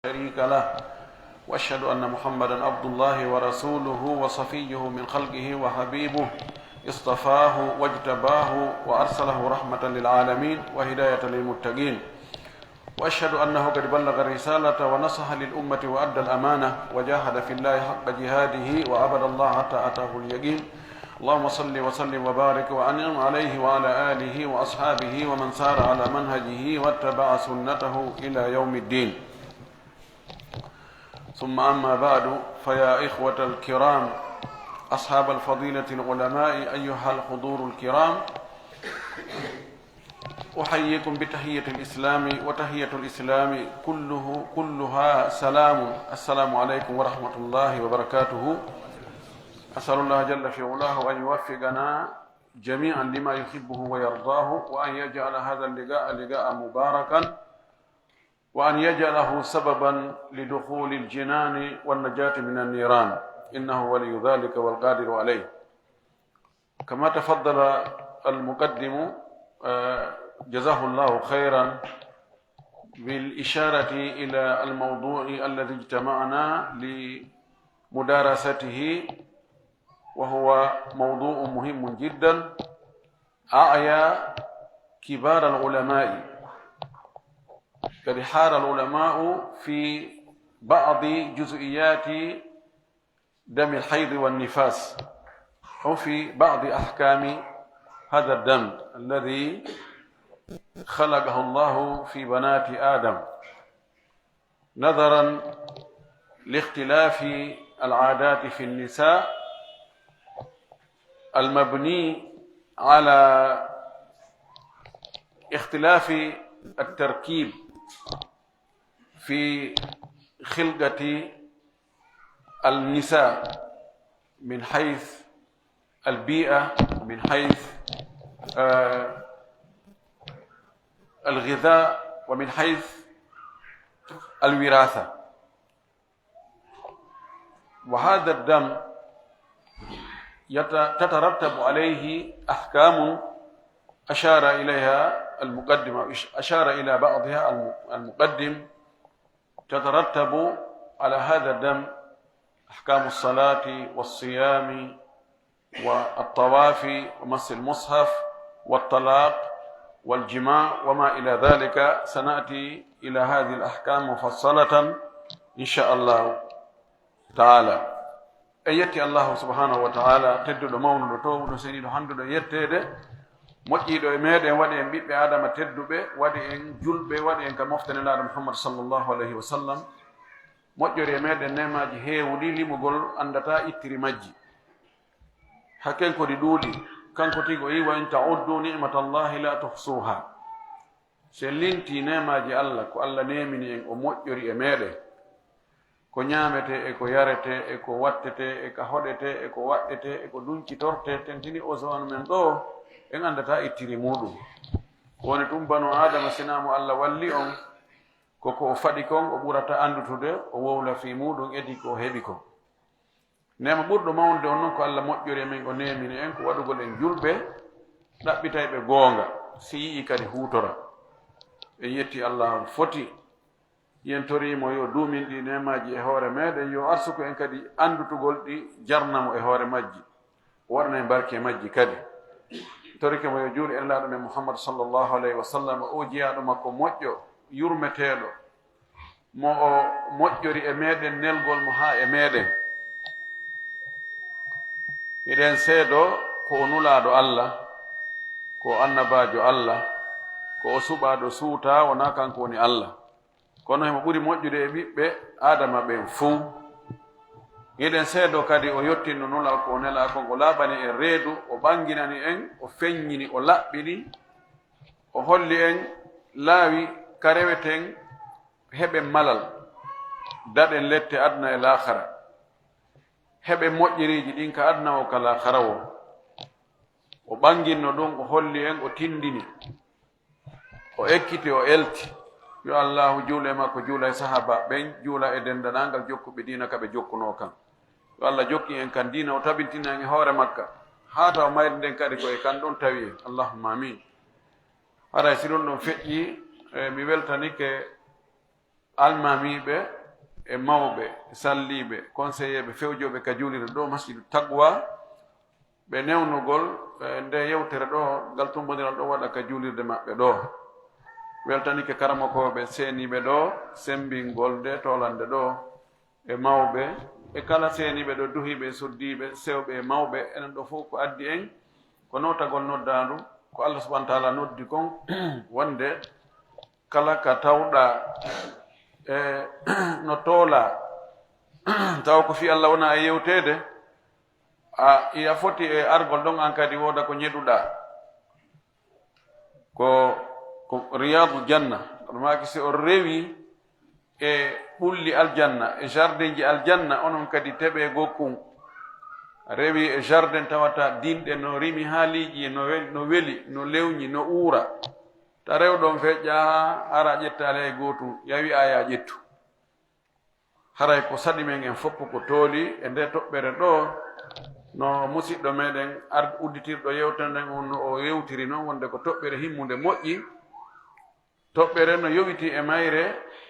شريك له وأشهد أن محمدا عبد الله ورسوله وصفيه من خلقه وحبيبه اصطفاه واجتباه وأرسله رحمة للعالمين وهداية للمتقين وأشهد أنه قد بلغ الرسالة ونصح للأمة وأدى الأمانة وجاهد في الله حق جهاده وعبد الله حتى أتاه اليقين اللهم صل وسلم وبارك وأنعم عليه وعلى آله وأصحابه ومن سار على منهجه واتبع سنته إلى يوم الدين. ثم أما بعد، فيا إخوة الكرام أصحاب الفضيلة العلماء أيها الحضور الكرام، أحييكم بتحية الإسلام، وتحية الإسلام كلها سلام. السلام عليكم ورحمة الله وبركاته. أسأل الله جل في علاه أن يوفقنا جميعا لما يحبه ويرضاه، وأن يجعل هذا اللقاء لقاء مباركا، وأن يجعله سببا لدخول الجنان والنجاة من النيران، إنه ولي ذلك والقادر عليه. كما تفضل المقدم جزاه الله خيرا بالإشارة إلى الموضوع الذي اجتمعنا لمدارسته، وهو موضوع مهم جدا أعيا كبار العلماء. قد حار العلماء في بعض جزئيات دم الحيض والنفاس، أو في بعض أحكام هذا الدم الذي خلقه الله في بنات آدم، نظرا لاختلاف العادات في النساء المبني على اختلاف التركيب في خلقة النساء من حيث البيئة، من حيث الغذاء، ومن حيث الوراثة. وهذا الدم تترتب عليه أحكام أشار إليها المقدم، أشار إلى بعضها المقدم. تترتب على هذا الدم أحكام الصلاة والصيام والطواف ومس المصحف والطلاق والجماع وما إلى ذلك. سنأتي إلى هذه الأحكام مفصلة إن شاء الله تعالى. أيتي الله سبحانه وتعالى تدد مولد تو نسيني الحمد يتد moƴƴiɗo e meɗen waɗi en ɓiɓɓe adama tedduɓe, waɗi en julɓe, waɗi en ka moftanelaɗo muhammad sallllahu alayhi wa sallam. moƴƴori e meɗen nemaji heewɗi, limugol andata ittiri majji, hakken kodi ɗuuɗi. kanko tigi o yi wa in tauddu nicmatallahi la tuhsuha. se linti nemaji allah ko allah nemini en o moƴƴori e meɗen, ko ñamete e ko yarete e ko wattete e ko hoɗete e ko waɗɗete e ko dunkitorte, tentini o zowanu men ɗo en andata ittiri muɗum. woni ɗum banu adama sinamo allah walli on koko o faɗi kon, o ɓurata andutude, o wowla fi muɗum edi ko heɓi kon. nema ɓurɗo mawnude on noon ko allah moƴƴori men, o nemini en ko waɗugol en julɓe, ɗaɓɓitayɓe goonga, si yii kadi hutora. en yetti allah on foti, yen torimo yo duumin ɗi nemaji e hoore meɗen, yo arsuko en kadi andutugol ɗi jarnamo e hoore majji, o waɗana en barke majji kadi. torike mo yo juuri en laaɗo men muhammad sallllahu alayhi wa sallam, o jiyaɗo makko moƴƴo yurmeteɗo, mo o moƴƴori e meɗen nelgol mo ha e meɗen. hiɗen seedo ko o nulaɗo allah, ko annabajo allah, ko o suɓaɗo suuta, wona kanko woni allah, kono hemo ɓuri moƴƴude e ɓiɓɓe adama ɓen fuu. hiɗen seedo kadi o yettinno nulal ko o nela kon, o laaɓani en reedu, o ɓanginani en, o feññini, o laɓɓini, o holli en laawi ka reweten heɓen malal, daɗen lette aduna e lahara, heɓen moƴƴiriji ɗin ka aduna o ka lahara o. o ɓanginno ɗum, o holli en, o tindini, o ekkiti, o elti. yo allahu juula e makko, juula e sahaba ɓen, juula e dendanangal jokkuɓe dina kaɓe jokkuno kan. yo allah jokki en kan dina, o tabintina en e hoore makka, haa taw mayre nden kadi koye kan ɗon tawi en. allahumma amin. haray si ɗum ɗon feƴƴi mi weltanike almamiɓe e mawɓe salliɓe conseilléɓe fewjoɓe ka julirde ɗo masjidu taqwa ɓe newnugol nde yewtere ɗo ngal tumbodiral ɗo waɗa ka julirde maɓɓe ɗo weltanike karamakoɓe seeniɓe ɗo sembingol nde tolande ɗo e mawɓe e kala seeniɓe ɗo duhiɓe soddiɓe sewɓe e mawɓe enen ɗo fof ko addi en ko notagol noddandu ko Allah subahana taala noddi kon wonde kala ka tawɗa e no toola taw ko fi Allah wona e yewtede a foti e argol ɗon an kadi woda ko ñeɗuɗa ko riyadu janna kono maki si o rewi e ɓulli aljanna e jardin ji aljanna onon kadi teɓe gokkun rewi e jardin tawata dinɗe no rimi haaliji no weli no lewñi no uura ta rewɗon feƴƴa ha ara ƴettale e gotum yawi aya ƴettu haray ko saɗi men en foppo ko tooli e nde toɓɓere ɗo no musidɗo meɗen udditirɗo yewtere nden on no o yewtiri noon wonde ko toɓɓere himmude moƴƴi toɓɓere no yowiti e mayre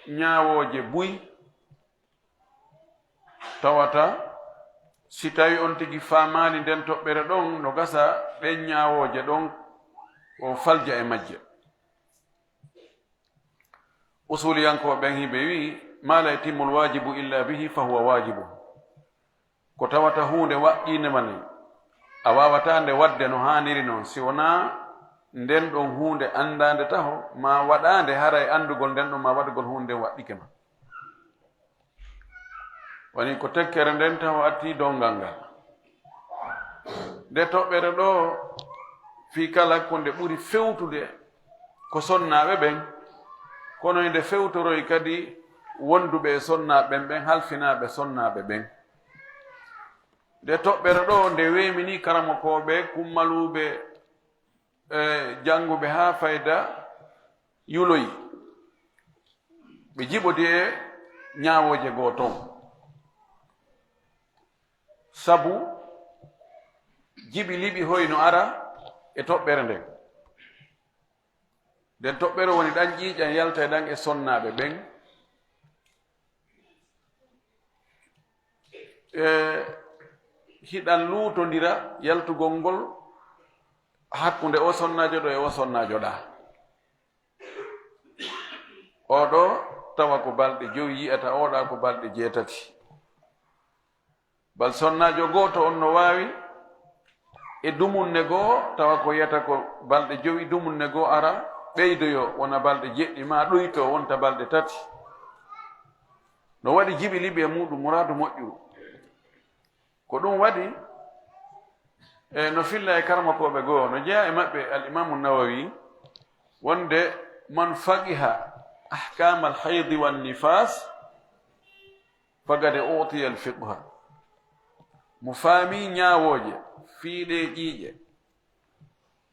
ñaawoje buy tawata si tawi on tigi faamali nden toɓɓere ɗon no gasa ɗen ñaawoje ɗon o falja e majje usuliyankoɓe ɓen hiɓe wi ma la yatimmul wajibu illa bihi fa huwa wajibu ko tawata hunde waɗɗinde mani a wawata nde wadde no haniri noon si wona nden ɗon hunde andande taho ma waɗande haray andugol nden ɗon ma waɗugol hunde waɗɗike ma woni ko tekkere nden taho atti dongal ngal nde toɓɓere ɗo fi kala ko nde ɓuri fewtude ko sonnaɓe ɓen kono nde fewtoroy kadi wonduɓe e sonnaɓe ɓen halfinaɓe sonnaɓe ɓen nde toɓɓere ɗo nde wemini karamakoɓe kummaluɓe janguɓe ha fayda yuloyi ɓe jiɓodi e ñawoje goo ton sabu jiɓi liɓi hoyno ara e toɓɓere nden nden toɓɓere woni ɗan ƴiiƴan yalta ɗan e sonnaɓe ɓen hiɗan luutodira yaltugol ngol hakkunde o sonnajo ɗo e o sonnajo ɗa oɗo tawa ko balɗe 5 yiyata oɗa ko balɗe 6 bal sonnajo goto on no wawi e dumunne goo tawa ko yiyata ko balɗe 5 dumunne goo ara ɓeydoyo wona balɗe 7 ma ɗoyto wonta balɗe 3 no waɗi jiɓi liɓi e muɗum muradu moƴƴuru ko ɗum waɗi e no filla e karmakoɓe goo no jeeya e maɓɓe al-imamu nawawi wonde man faqiha ahkama al-haydi wan-nifas fagade utiya al-fiqha mo faami ñaawoje fiiɗe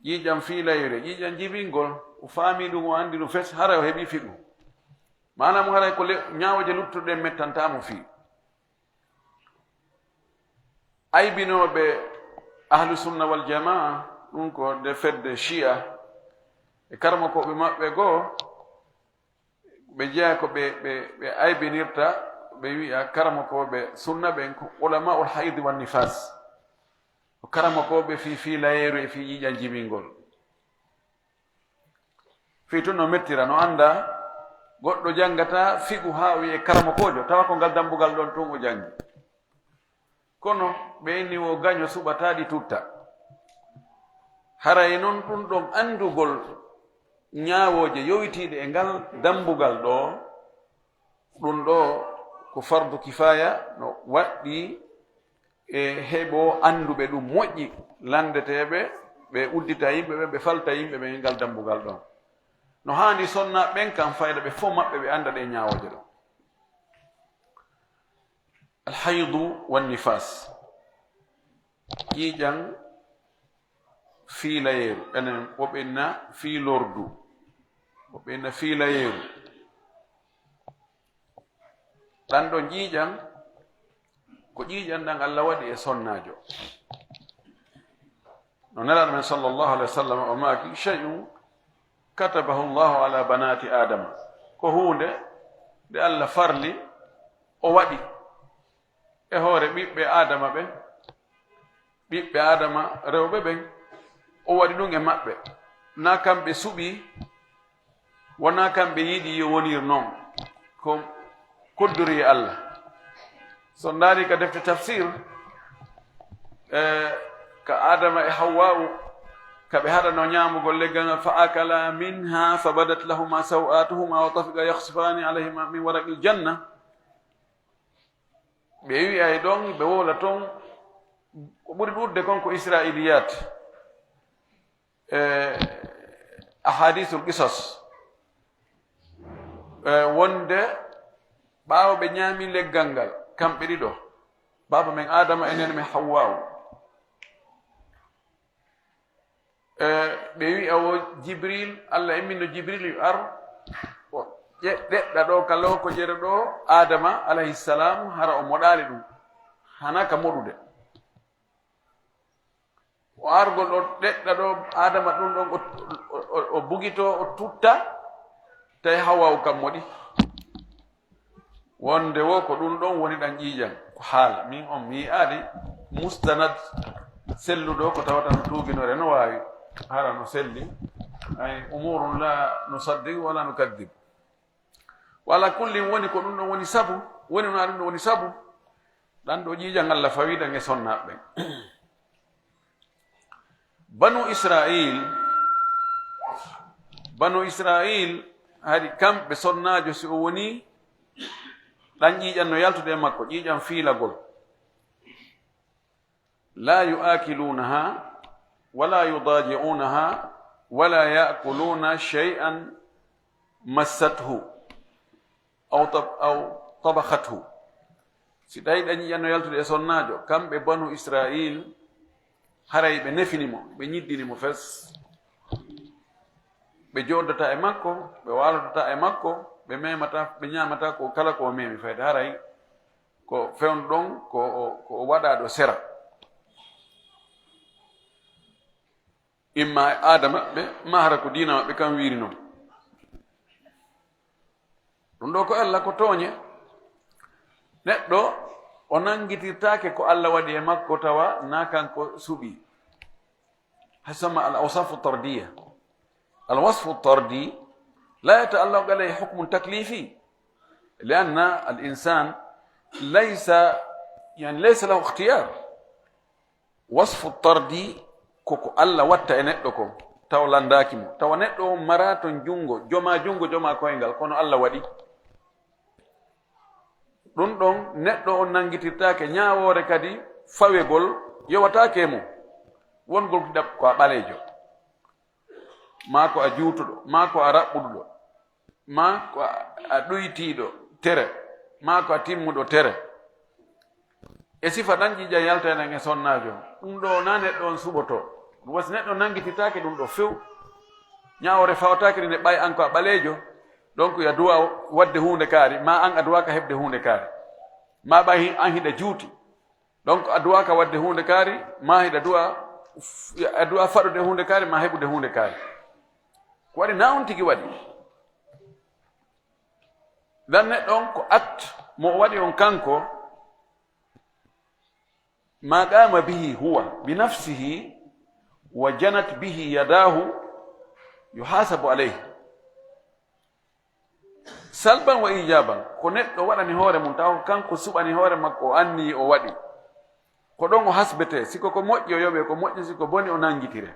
ƴiiƴam fiilayre ƴiiƴam jibingol o faami ɗum o andi ɗum fes hara o heɓi fiɗu manam haray ko ñaawoje luttuɗen mettantamo fii aybinoɓe ahlu sunna wal jamaa ɗum ko nde fedde chia e karmakoɓe maɓɓe goo ɓe jeeya ko ɓe aybinirta ɓe wiya karmakoɓe sunna ɓen ko ulama ul haydi wan nifas ko karmakoɓe fi layeru e fi ƴiƴan jibingol fi tun no mettira no anda goɗɗo jangata figu ha o wiye karmakojo tawa ko ngal dambugal ɗon tun o jangi kono ɓe inni o gaño suɓataɗi tutta haray noon ɗum ɗon andugol ñaawoje yowitiɗe e ngal dambugal ɗo ɗum ɗo ko fardu kifaya no waɗɗi e heɓo anduɓe ɗum moƴƴi landeteɓe ɓe uddita yimɓe ɓe falta yimɓe ɓe e ngal dambugal ɗon no hani sonna ɓen kam fayda ɓe fof maɓɓe ɓe anda ɗe ñaawoje ɗo alhaydu wannifas ƴiiƴan fiilayeeru enen woɓenna fiilordu woɓenna fiilayeeru ɗan ɗo ƴiiƴan ko ƴiiƴan ɗan Allah waɗi e sonnajo no nelaɗo men sallllahu alih wa sallam o maaki shay'un katabahu llahu ala banati adama ko hunde nde Allah farli o waɗi e hoore ɓiɓɓe adama ɓen, ɓiɓɓe adama rewɓe ɓen, o waɗi ɗum e maɓɓe. Na kamɓe suɓi, wona kamɓe yiɗi yo wonir noon, ko koddori e Allah. So ndaari ka defte tafsir ka adama e hawwa'u kaɓe haɗano ñaamugol leggal ngal fa akala minha fa badat lahuma saw'atuhuma wa tafiqa yakhsifani alayhima min waraqil janna. ɓe wi'ay ɗon ɓe wola toon ko ɓuri ɗurde kon ko israiliyat ahadisul qisas wonde ɓaawo ɓe ñaami leggal ngal kamɓe ɗiɗo, baba men adama enen men hawwa'u, ɓe wi'a o jibril, Allah imminno jibril yo ar o ɗeɗɗa ɗo ka law ko ƴere ɗo adama alayhissalam hara o moɗali ɗum hana ka moɗude. o argol ɗo ɗeɗɗa ɗo adama ɗum ɗon o bugito o tutta tawi hawwa'u kam moɗi. wonde wo ko ɗum ɗon woni ɗan ƴiiƴam ko haala min on mi yi'aali mustanad selluɗo ko tawata no tuuginore no waawi hara no selli ay umurun la nusaddiq wala nukaddib. wala kullin woni ko ɗum ɗon woni sabu, woni no ɗum ɗon woni sabu ɗan ɗo ƴiiƴam Allah fawiɗan e sonnaɓe ɓen. banu israil hari kamɓe sonnajo si o woni ɗan ƴiiƴam no yaltude e makko, ƴiiƴam fiilagol, la yu'akilunaha wala yudaji'unaha wala ya'kuluna shay'an massathu aw tabakhathu. si tawi ɗan ƴiiƴam no yaltude e sonnajo, kamɓe banu israil haray ɓe nefinimo, ɓe ñiddinimo fes, ɓe joddata e makko, ɓe walodata e makko, ɓe memata, ɓe ñamata ko kala ko memi fayde haray ko fewn ɗon ko o waɗa ɗo sera. imma adama ɓe ma hara ko dina maɓɓe kam wiiri noon. ɗum ɗo ko Allah ko tooñe. neɗɗo o nangitirtake ko Allah waɗi e makko tawa na kanko suɓi. hasama al awsafu tardiya. al wasfu tardi لا يتعلق عليه حكم تكليفي، لأن الإنسان ليس له اختيار. وصف الطردي كوكو الله وتا نيدوكو taw landakimo, tawa neɗɗo on maraton jungo joma koyngal kono Allah waɗi ɗum ɗon. neɗɗo on nangitirtake ñawore kadi fawegol yowatake mo wongol ko a ɓalejo, ma ko a juutuɗo, ma ko a raɓɓuɗuɗo, ma ko a ɗoytiɗo tere, ma ko a timmuɗo tere. e sifa ɗan ƴiƴam yaltanen e sonnajo ɗum ɗo na neɗɗo on suɓoto. ɗum wasi neɗɗo nangititake ɗum ɗo few, ñawore fawtake ɗi nde ɓay an ko a ɓalejo, donc ya duwa wadde hunde kaari, ma an a duwaka heɓde hunde kaari, ma ɓay an hiɗa juuti, donc a duwaka wadde hunde kaari, ma hiɗa duwa faɗude hunde kaari, ma heɓude hunde kaari. ko waɗi na on tigi waɗi. dan neɗɗo on ko acte mo waɗi on kanko, ma qama bihi huwa bi nafsihi wa janat bihi yadahu yuhasabu alayhi salban wa ijaban. ko neɗɗo waɗani hoore mum taw kanko suɓani hoore makko o anni o waɗi, ko ɗon o hasbete. siko ko moƴƴi o yoɓe, ko moƴƴi siko boni o nangitire.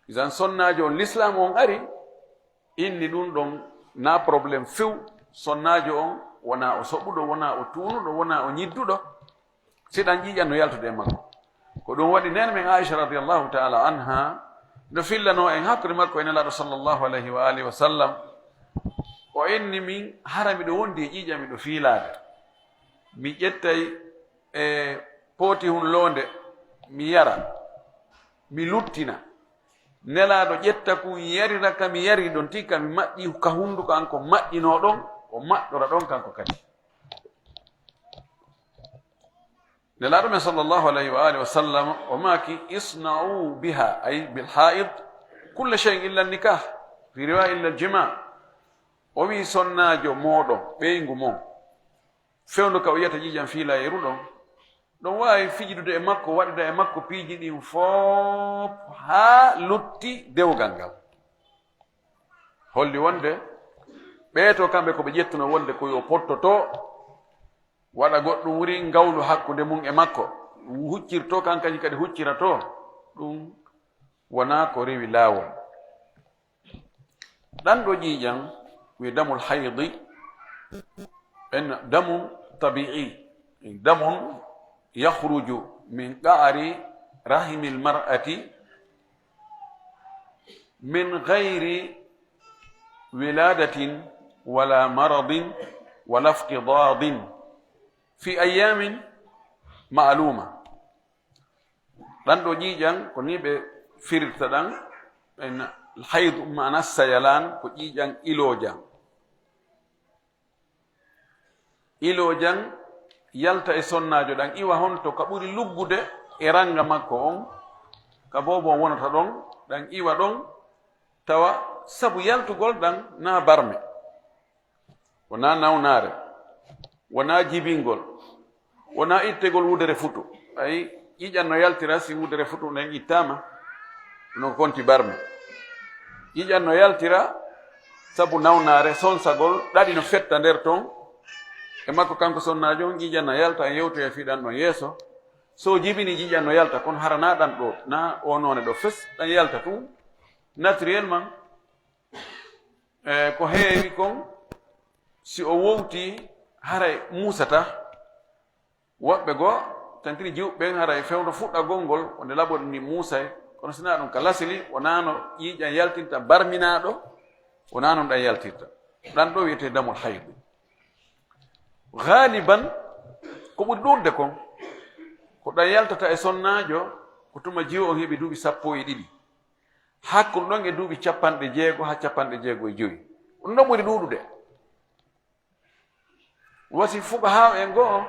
isan sonnajo on l'islam on ari inni ɗum ɗon na probléme few. sonnajo on wona o soɓuɗo, wona o tuunuɗo, wona o ñidduɗo, siɗan ƴiƴan no yaltude e makko. ko ɗum waɗi nene men Aisha radiallahu taala anha no fillano en hakkude makko e nelaɗo sallllahu alayhi wa alihi wa sallam, o inni min hara miɗo wondi e ƴiƴam miɗo fiilade, mi ƴettay e pooti hunlonde mi yara, mi luttina. nelaɗo ƴetta kum yarira ka mi yari ɗon tigga mi maƴƴi ka hunduko an ko maƴƴino ɗon o maɗɗora ɗon kanko kadi. nelaɗo men sallllahu alayhi wa alihi wa sallam o maki isna'u biha ay bil haid kulle cheyin illa nikah fi riwaya illa ljima. o wi sonnajo moɗon ɓeygu mon fewndu ka o yiyata ƴiƴam fiilayeru ɗon wawi fijidude e makko waɗida e makko piiji ɗin fof haa lutti dewgal ngal holli wonde ɓeeto kamɓe ko ɓe ƴettuno wonde ko yo pottoto waɗa goɗɗum wuri ngawlu hakkunde mum e makko huccirto kankañi kadi huccirato ɗum wona ko rewi laawol ɗan ɗo ƴiiƴam wi damul haydi en damu tabi'i damun yakhruju min qa'ri rahimi almar'ati min ghayri wiladatin wala maradin wala iftidadin fi ayamin ma'luma ɗan ɗo ƴiiƴam ko ni ɓe firta ɗan en haydu mana sayalan ko ƴiiƴam ilojan yalta e sonnajo ɗan iwa honto ka ɓuri luggude e ranga makko on ka bobo wonata ɗon ɗan iwa ɗon tawa sabu yaltugol ɗan na barme wona nawnare wona jibingol wona ittegol wudere futu ayi ƴiƴan no yaltira si wudere futu nden ittama no konti barme ƴiƴan no yaltira sabu nawnare sonsagol ɗaɗi no fetta nder ton e makko kanko sonnajo on ƴiƴan no yalta e yewtoya fiɗan ɗon yeeso so jibini ƴiƴan no yalta kono hara na ɗan ɗo na o none ɗo fes ɗan yalta tum naturellement ko heewi kon si o wowti haray musata woɓɓe goo tantini jiwɓe haray fewdo fuɗɗa gongol wonde laɓoɗe ni musay kono sina ɗum ka lasili wonano ƴiiƴan yaltinta barminaɗo wona noon ɗan yaltirta ɗan ɗo wiyete damul haydu galiban ko ɓuri ɗurde kon ko ɗan yaltata e sonnajo ko tuma jiwo on heeɓi duuɓi 12 hakkude ɗon e duuɓi 60 ha 65 ɗum ɗon ɓuri ɗuɗude wasi fuka ha e goo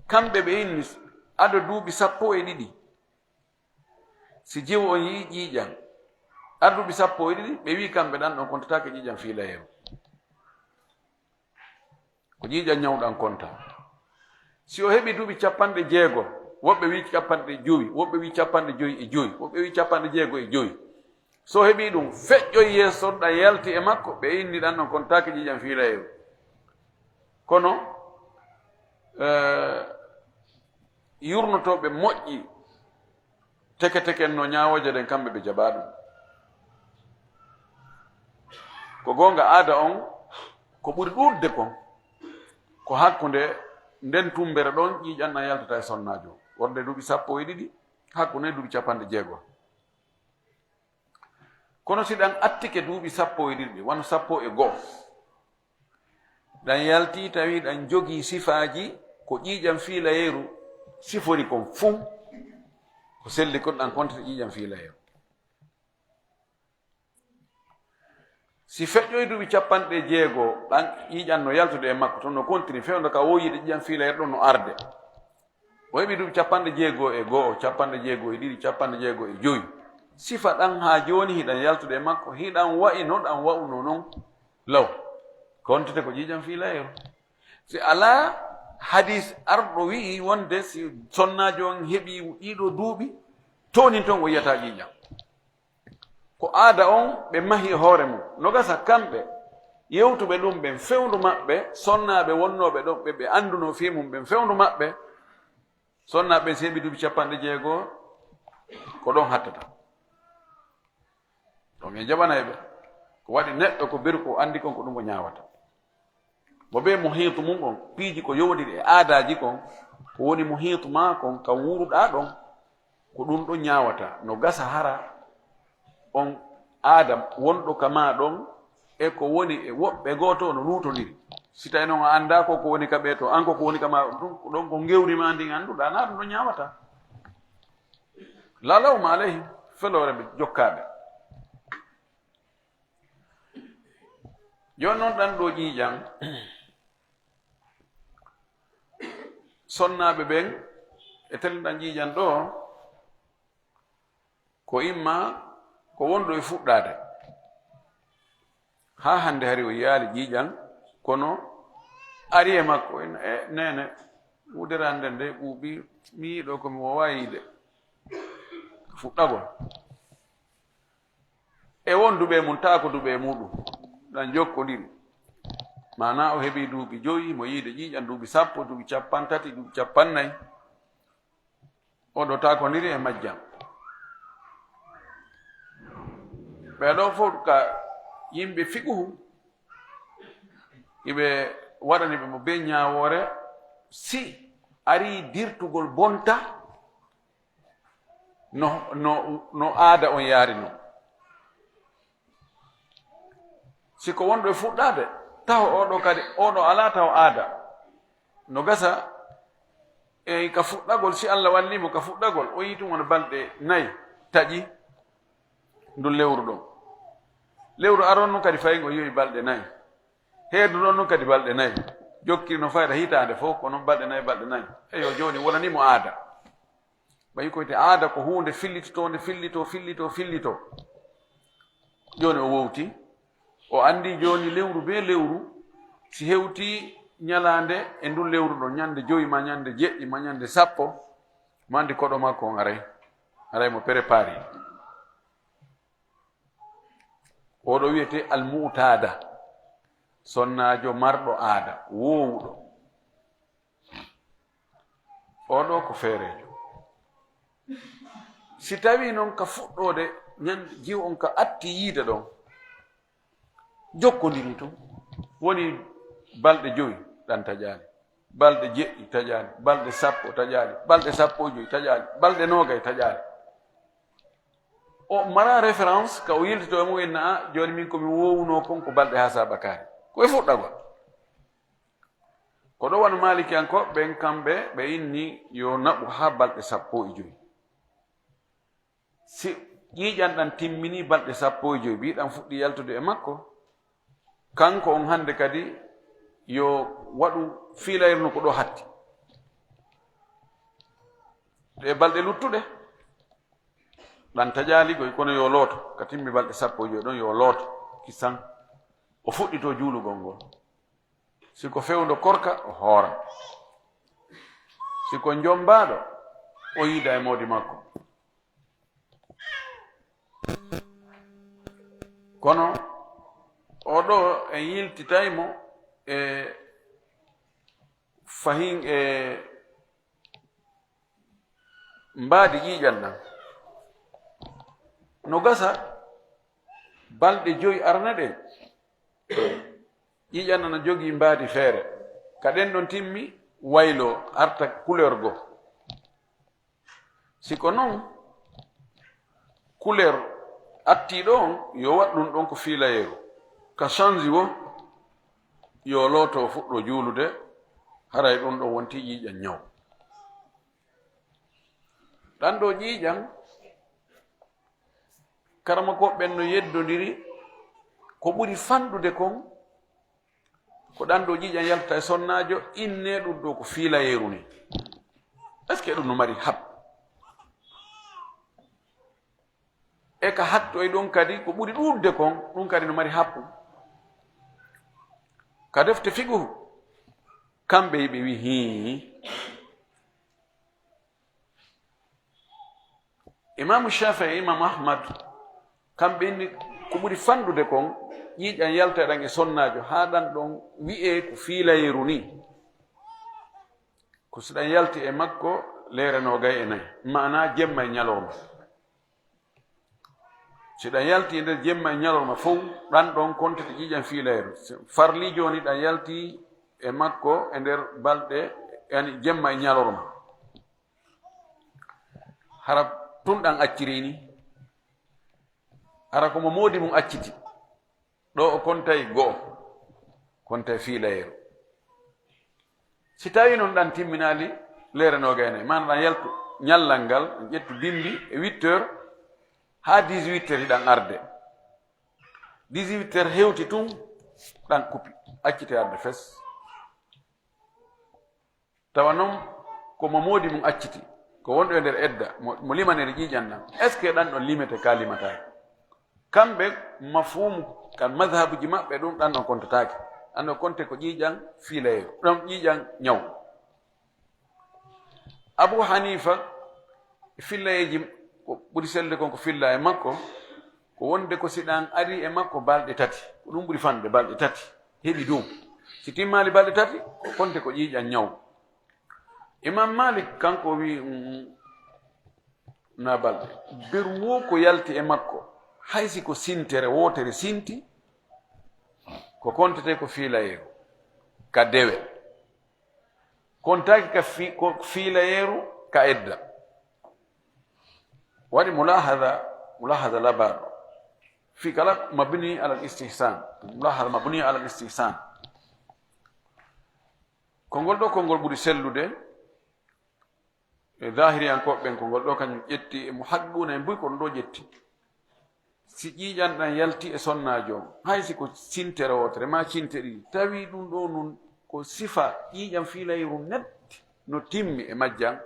kamɓe ɓe inni ado duuɓi 12 si jiwo on yii ƴiiƴam ado duuɓi 12 ɓe wi kamɓe ɗan ɗon kontatake ƴiiƴam fiilayeru ko ƴiiƴam ñawɗan konta si o heɓi duuɓi 60 woɓɓe wi 50 woɓɓe wi 55 woɓɓe wi 65 so heɓi ɗum feƴƴoy yeeso ɗan yalti e makko ɓe inni ɗan ɗon kontaki ƴiiƴam fiilayeru kono yurnotoɓe moƴƴi teke no ñawoje ɗen kamɓe ɓe jaɓa ɗum ko gonga aada on ko ɓuri ɗurde kon ko hakkunde nden tumbere ɗon ƴiiƴan ɗan yaltata e sonnajo wonde duuɓi 12 hakkunde duuɓi 60 kono si ɗan attike duuɓi 12 wano 11 ɗan yalti tawi ɗan jogii sifaji ko ƴiiƴam fiilayeru sifori kon fuu ko selli kon ɗan kontata ƴiiƴam fiilayeru si feƴƴoy duuɓi 60 ɗan ƴiiƴan no yaltude e makko toon no continue fewndo ka woyide ƴiiƴam fiilayeru ɗon no arde o heɓi duuɓi 61 62 65 sifa ɗan ha joni hiɗan yaltude e makko hiɗan wa'i no ɗan wa'uno noon law kontete ko ƴiiƴam fiilayeru si ala hadis arɗo wi'i wonde si sonnajo on heɓi ɗiɗo duuɓi tonin toon o yiyata ƴiiƴam ko aada on ɓe mahi hoore mum no gasa kamɓe yewtuɓe ɗum ɓen fewndu maɓɓe sonnaɓe wonnoɓe ɗon ɓe anduno fi mum ɓen fewndu maɓɓe sonnaɓe si heɓi duuɓi 60 ko ɗon hattata ɗon e jaɓanayɓe ko waɗi neɗɗo ko beru ko andi kon ko ɗum o ñawata bo ɓe mo hiitu mum on piiji ko yowdiri e aadaji kon ko woni mo hiitu ma kon kam wuruɗa ɗon ko ɗum ɗon ñawata no gasa hara on aada wonɗo kama ɗon e ko woni e woɓɓe gooto no luutodiri si tawi noon a annda ko woni ka ɓee to an ko woni kama ɗon ko gewrima ndin annduɗa na ɗum ɗo ñawata lalawma alayhim felore ɓe jokkaaɓe joni noon ɗan ɗo ƴiiƴam sonnaaɓe ɓen e tellinɗan ƴiiƴam ɗo ko imma ko wonɗo e fuɗɗade ha hande hari o yaali ƴiƴan kono ari e makko nene wuderande nde ɓuuɓi mi yiɗo komi wowa yiide fuɗɗagol e won duɓe mum taa ko duɓe muɗum ɗan jokkodiri mana o heɓi duuɓi 5 mo yiide ƴiƴan duuɓi 10 duuɓi 30 duuɓi 40 oɗo takodiri e majjam ɓeɗo fof ka yimɓe fiɓuhu iɓe waɗani ɓe mo be ñawore si ari dirtugol bonta no aada on yaari no siko wonɗo e fuɗɗade taw oɗo kadi oɗo ala taw aada no gasa e ka fuɗɗagol si Allah wallimo ka fuɗɗagol o yitum wona balɗe 4 taƴi ndu lewru ɗon lewru aron nu kadi fayi o yowi balɗe 4 heedu ɗon nu kadi balɗe 4 jokkiri no fayda hitande fof ko noon balɗe 4 eyo joni wonanimo aada ɓayi koyte aada ko hunde fillitotonde fillito joni o wowti o andi joni lewru be lewru si hewti ñalande e ndu lewru ɗo ñande 5 ma ñande 7 ma ñande 10 mo andi koɗo makko on aray mo préparé oɗo wiyete almutada sonnajo marɗo aada wowuɗo oɗo ko feerejo si tawi noon ka fuɗɗode ñande jiw on ka atti yiide ɗon jokkodiri to woni balɗe 5 ɗan taƴaali balɗe 7 taƴaali balɗe 10 taƴaali balɗe 15 taƴaali balɗe 20 taƴaali o mara référence ka o yiltito e mum enna a joni min komi wowuno kon ko balɗe ha sabakari koye fuɗɗagol ko ɗo wona malikiyanko ɓen kamɓe ɓe inni yo naɓu ha balɗe 15 si ƴiƴan ɗan timmini balɗe 15 mbiɗan fuɗɗi yaltude e makko kanko on hande kadi yo waɗu fiilayirno ko ɗo hatti ɗe balɗe luttuɗe ɗan taƴaaligoy kono yo looto ka timmi balɗe 15 ɗon yo looto kisan o fuɗɗito juulugol ngol siko fewdo korka o hoora siko jombaɗo o yiida e moodi makko kono oɗo en yiltitaymo e fahin e mbaadi ƴiƴan ɗan no gasa balɗe 5 arne ɗe ƴiƴan nana jogii mbaadi feere kaɗen ɗon timmi waylo arta couleur go siko noon couleur attiɗo on yo waɗ ɗum ɗon ko fiilayeru ka change wo yo looto fuɗɗo juulude haray ɗum ɗo wonti ƴiƴan ñaw ɗan ɗo ƴiƴan karama koɓɓen no yeddodiri ko ɓuri fanɗude kon ko ɗan ɗo ƴiƴan yalta e sonnajo inne ɗum ɗo ko fiilayeru ni est ce que ɗum no mari hab e ka hatto e ɗon kadi ko ɓuri ɗuɗde kon ɗum kadi no mari happu ka defte figu kamɓe yiɓe wi hi imamu Shafii e imamu Ahmad kamɓe inni ko ɓuri fanɗude kon ƴiƴan yalta ɗan e sonnajo ha ɗan ɗon wi'e ko fiilayeru ni ko so ɗan yalti e makko leere 24 mana jemma e ñalorma si ɗan yalti e nder jemma e ñalorma fof ɗan ɗon kontete ƴiƴan fiilayeru farli joni ɗan yalti e makko e nder balɗe yani jemma e ñalorma hara tun ɗan acciri ni hara komo moodi mum acciti ɗo o kontay go'o kontay fiilayeru si tawi noon ɗan timminali leere 24 mana ɗan yaltu ñallal ngal ƴettu bimbi e 8 heures ha 18 heures ɗan arde 18 heures hewti tun ɗan kupi accite arde fes tawa noon komo moodi mum acciti ko wonɗo e nder edda mo limanere ƴiƴan ɗan est ce que ɗan ɗon limete ka limataki kamɓe mafhumu kan madhabuji maɓɓe ɗum ɗan ɗon kontatake anno konte ko ƴiƴan fiilayeru ɗon ƴiƴan ñaw. Abu Hanifa fillayeji ko ɓuri selde kon ko filla e makko ko wonde ko siɗan ari e makko balɗe tati ko ɗum ɓuri fanɗude balɗe tati heɓi dow si timmali balɗe tati ko konte ko ƴiƴan ñaw. Imam Malik kanko wi na balɗe ber wo ko yalti e makko haysi ko sintere wotere sinti ko kontete ko fiilayeru ka dewe kontaki ko fiilayeru ka edda. waɗi mulahada labaɗo fi kala mabni ala istihsan mulahada mabni ala istihsan kongol ɗo kongol ɓuri sellude e zahiriyankoɓɓen kongol ɗo kañum ƴetti e muhadduna e mbuy kon ɗo ƴetti si ƴiƴanɗan yalti e sonnajo on haysi ko sintere wotere ma cinte ɗiɗi tawi ɗum ɗo nun ko sifa ƴiƴan fiilayru netti no timmi e majjan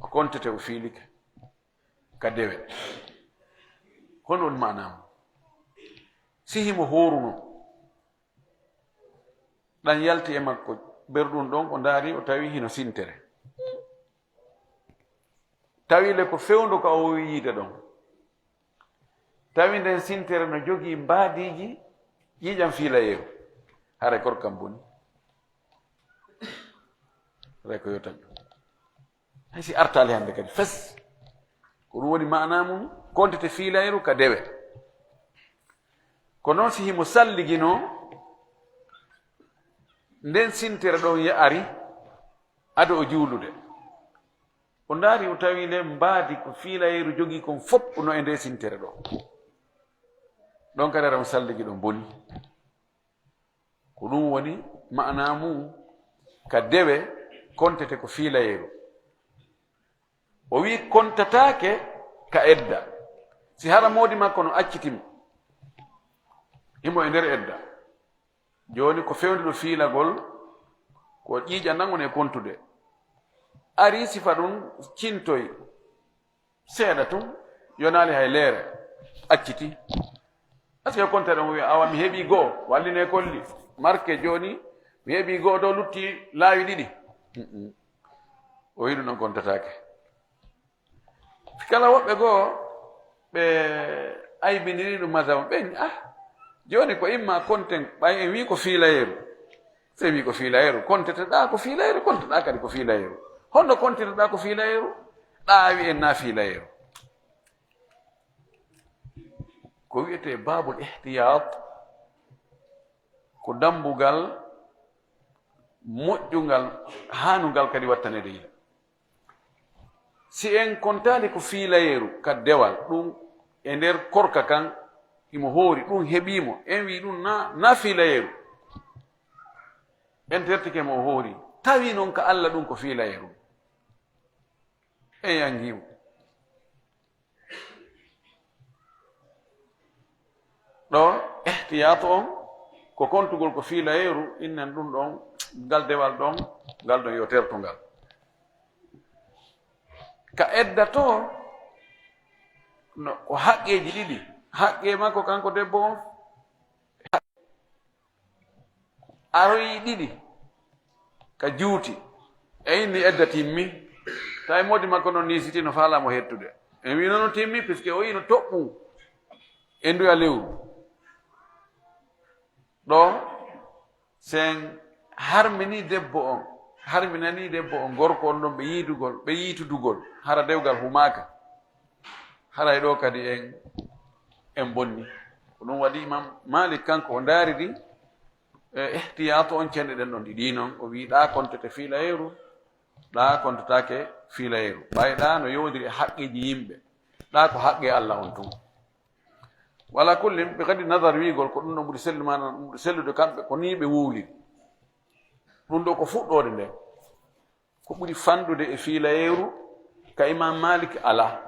o kontete o fiilike ka dewe hono woni manamo sihimo horuno ɗan yalti e makko berɗum ɗon o daari o tawi hino sintere tawi le ko fewndo ka o yiide ɗon tawi nden sintere no jogii mbaadiji ƴiƴam fiilayeru hara korkam boni ray ko yotan hay si artali hande kadi fes ko ɗum woni mana mum kontete fiilayeru ka dewe ko noon si himo salligino nden sintere ɗon ari ado o juulude o ndaari o tawi nde mbaadi ko fiilayeru jogii kon fopp no e nde sintere ɗo ɗon kadi ara mo salligi ɗon boni ko ɗum woni mana mum ka dewe kontete ko fiilayeru. O wi kontatake ka edda si hara moodi makko no accitimo imo e nder edda joni ko fewndi ɗo fiilagol ko ƴiiƴa nangon e kontude ari sifa ɗum cintoy seeɗa tun yonali hay leere acciti aske konta ɗon wi awa mi heɓi goo walline kolli marque joni mi heɓi goo dow lutti laawi ɗiɗi o wi ɗum ɗon kontatake. Kala woɓɓe goo ɓe aybiniri ɗum madhab ɓe joni ko imma konten ɓay en wi ko fiilayeru se wi ko fiilayeru konteteɗa ko fiilayeru konteɗa kadi ko fiilayeru honno konteteɗa ko fiilayeru ɗaawi en na fiilayeru ko wiyete babul ihtiyat ko dambugal moƴƴugal hanugal kadi wattanede yila si en kontali ko fiilayeru ka dewal ɗum e nder korka kan imo hoori ɗum heɓimo en wi ɗum na fiilayeru en tertike mo hoori tawi noon ka Allah ɗum ko fiilayeru en yangimo ɗo ihtiyatu on ko kontugol ko fiilayeru innen ɗum ɗon ngal dewal ɗon ngal ɗon yo tertungal ka edda to no ko haqqeji ɗiɗi haqqe makko kanko debbo on aroyi ɗiɗi ka juuti e inni edda timmi tawi modi makko noon ni siti no faalamo hettude en wi noon timmi puisque o yino toɓɓu e nduya lewru ɗo sen harmini debbo on harminani debbo on gorko on ɗon ɓe yiitudugol hara dewgal humaka haray ɗo kadi en bonni ko ɗum waɗi Imam Malik kanko o ndaaridi ihtiyatu on cenɗe ɗen ɗon ɗiɗi noon o wi ɗa kontete fiilayeru ɗa kontatake fiilayeru ɓayɗa no yowdiri e haqqeji yimɓe ɗa ko haqqe Allah on tun wala kullin ɓe kadi nadar wigol ko ɗum ɗo ɓuri sellude kamɓe ko ni ɓe wuwliri ɗum ɗo ko fuɗɗode nde ko ɓuri fanɗude e fiilayeru ka Imam Malik ala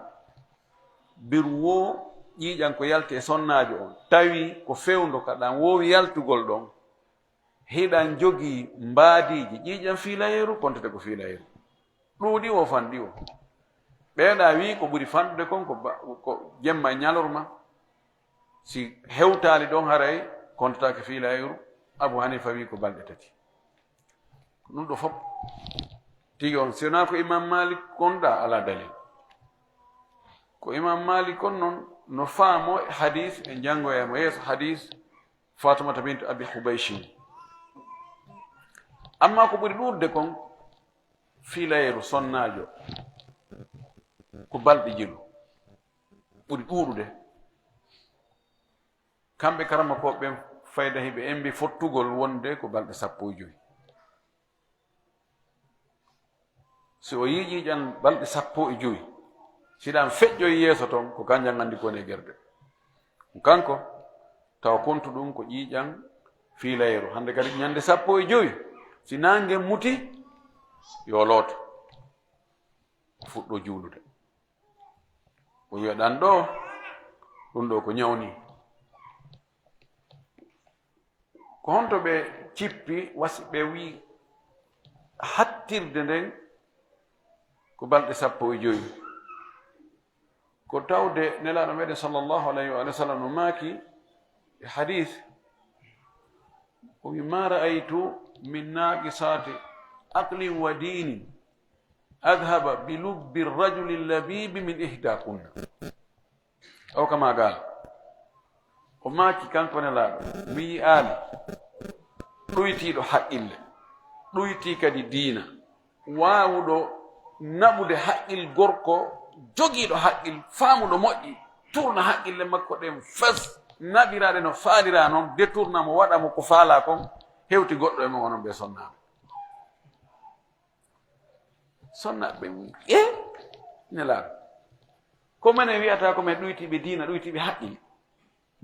bir wo ƴiiƴan ko yalti e sonnajo on tawi ko fewndo kaɗan wowi yaltugol ɗon hiɗan jogii mbaadiji ƴiiƴan fiilayeru kontete ko fiilayeru ɗuuɗi o fanɗi o ɓeeɗa wi ko ɓuri fanɗude kon ko jemma e ñalorma si hewtaali ɗon haray kontataake fiilayru Abu Hanifa wi ko balɗe tati ɗum ɗo fof tigi on sona ko Imam Malik gonɗa ala dalil ko Imam Malik on noon no faamo hadis e janngoyamo yeeso hadis Fatimata bint Abi Hubayshin amma ko ɓuri ɗurde kon fiilayru sonnaajo ko balɗe jilu ɓuri ɗuuɗude kamɓe karama ko ɓen fayda hiɓe embi fottugol wonde ko balɗe 15 so o yiiƴiiƴan balɗe 15 siɗan feƴƴoy yeeso toon ko kanjam anndi kone gerde kanko tawa kontu ɗum ko ƴiiƴan fiilayru hande kadi ñande 15 si nange muti yo looto fuɗɗo juulude o wiya ɗan ɗo ɗum ɗo ko ñawni ko honto ɓe cippi wasi ɓe wi hattirde nden ko balɗe 15 ko tawde nelaɗo meɗen sallllahu alayhi wa sallam no maaki e hadith o wi ma ra'aytu min naqisati aqlin wa dinin adhaba bi lubbi rajuli labibi min ihdakunna o kama gal o maaki kanko nelaɗo mi yi'aali ɗoytiiɗo haqqille ɗoyti kadi diina waawuɗo naɓude haqqil gorko jogiiɗo haqqil faamuɗo moƴƴi turna haqqille makko ɗen fes naɓiraɗe no faalira noon détourna mo waɗa mo ko faala kon hewti goɗɗo e mo onon ɓe sonnaɓe sonnaɓe wi nelaɗo ko minen wiyata ko men ɗoytiɓe diina ɗoytiɓe haqqil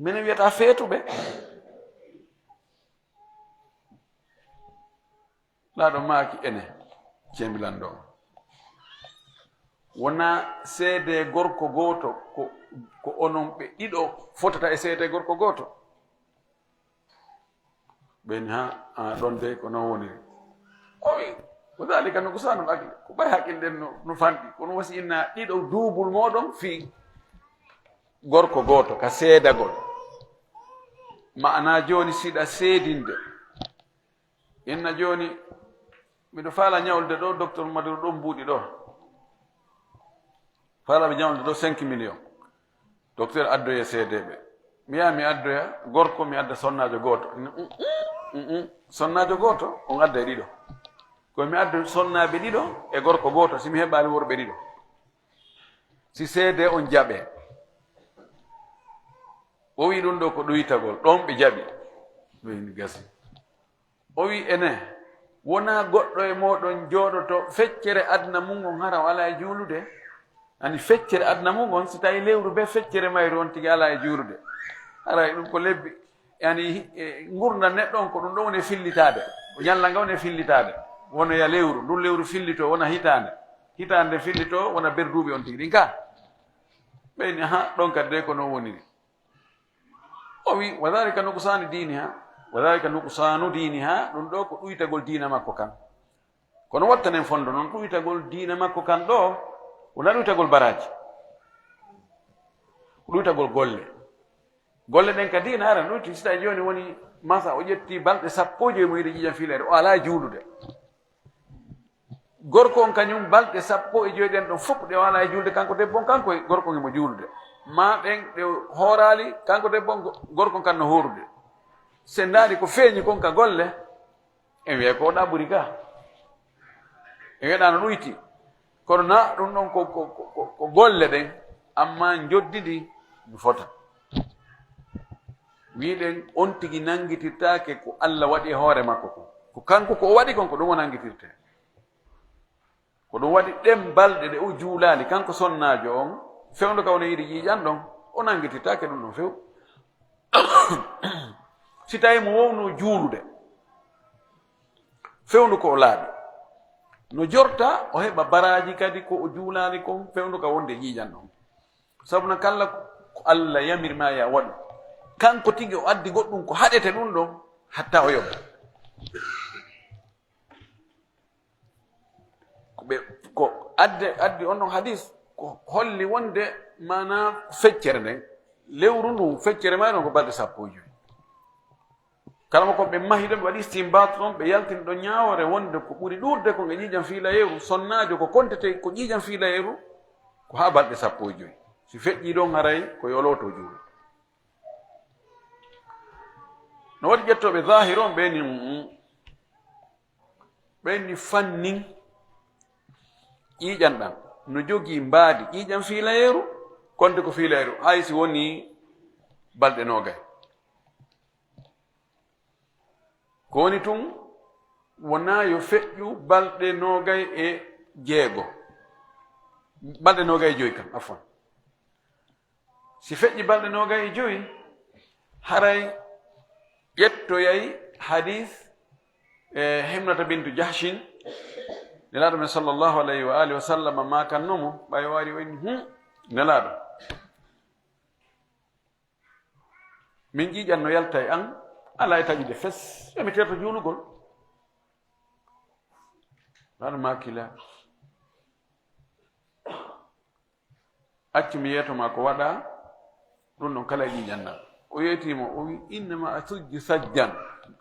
minen wiyata feetuɓe laaɗo maaki ene cembilanɗo wona seede gorko gooto ko onon ɓe ɗiɗo fotata e seede gorko gooto ɓeni ha ɗon de ko non woniri owi ko dalika no gusanul akli ko ɓay haqqilɗen no fanɗi kono wasi inna ɗiɗo duubul moɗon fii gorko gooto ka seedagol ma'ana joni siɗa seedinde inna joni miɗo faala ñawlde ɗo docteur Madou ɗon mbuuɗi ɗo faalaɓe ñawlde ɗo 5 millions docteur addoye seedeɓe mi yaha mi addoya gorko mi adda sonnajo gooto sonnajo gooto on adda e ɗiɗo komi adda sonnaɓe ɗiɗo e gorko gooto simi heɓali worɓe ɗiɗo si seede on jaɓe o wi ɗum ɗo ko ɗoytagol ɗon ɓe jaɓi ɓeni gasi o wi ene wona goɗɗo e moɗon jooɗoto feccere adna mum on hara o ala e juulude ani feccere adna mum on si tawi lewru be feccere mayru on tigi ala e juulude ara ɗum ko lebbi yani gurdam neɗɗo on ko ɗum ɗo woni fillitade o ñalla nga woni fillitade wono ya lewru ndun lewru fillito wona hitande fillito wona berduɓe on tigi ɗin ka ɓeyni ha ɗon kadi de ko non woniri o wi wa dhalika nuqsanu diniha wa dhalika nuqsanu diniha ɗum ɗo ko ɗuytagol diina makko kan kono wattanen fondo noon ɗuytagol diina makko kan ɗo wona ɗuytagol baraji ɗuytagol golle ɗen ka diina ara ɗuyti sita joni woni masa o ƴetti balɗe 15 mo yiɗi ƴiƴam filere o ala juulude gorko on kañum balɗe 15 ɗen ɗon fof ɗe o ala e juulde kanko debbo on kanko gorko ngimo juulude ma ɗen ɗe hoorali kanko debbo on gorko kan no horude se ndaari ko feeñi kon ka golle en wiya ko oɗa ɓuri ga en wiyaɗa no ɗuyti kono na ɗum ɗon ko golle ɗen amma joddidi mi fota wiɗen on tigi nangitirtake ko Allah waɗi e hoore makko ko kanko ko o waɗi kon ko ɗum o nangitirte ko ɗum waɗi ɗen balɗe ɗe o juulali kanko sonnajo on fewndo ka wono yiɗi ƴiiƴan ɗon o nangitirtake ɗum ɗon few si tawi mo wowno juulude fewndu ko o laaɓi no jorta o heɓa baraji kadi ko o juulali kon fewndu ka wonde ƴiiƴan ɗon sabu no kala ko Allah yamirma ya waɗu kanko tigi o addi goɗɗum ko haɗete ɗum ɗon hatta o yoɓa ko addi on ɗon hadis ko holli wonde mana feccere nden lewru ndu feccere ma ɗon ko balɗe 15 kala mo ko ɓe mahi ɗon ɓe waɗi stimbat ɗon ɓe yaltini ɗo ñawore wonde ko ɓuri ɗurde ko ɓe ƴiiƴam fiilayeru sonnajo ko kontete ko ƴiiƴam fiilayeru ko ha balɗe 15 si feƴƴi ɗon haray ko yoloto juuɗe no waɗi ƴettoɓe zahir on ɓeni fannin ƴiiƴan ɗan no jogii mbaadi ƴiiƴam fiilayeru konde ko fiilayeru hay si woni balɗe nogay ko woni tun wona yo feƴƴu balɗe nogay e jeego balɗe nogay e joyi kam afwan si feƴƴi balɗe nogay e joyi haray ƴettoyay hadis himnata bintu jahshin nelaɗo men sallllahu alayhi wa alihi wa sallam makannomo ɓay wari o inni nelaɗo min ƴiiƴan no yalta e an ala e taƴude fes emi terto juulugol laɗo makila accu mi yeetoma ko waɗa ɗum ɗon kala e ƴiiƴannan o yeetimo o wi innama a sujji sajjan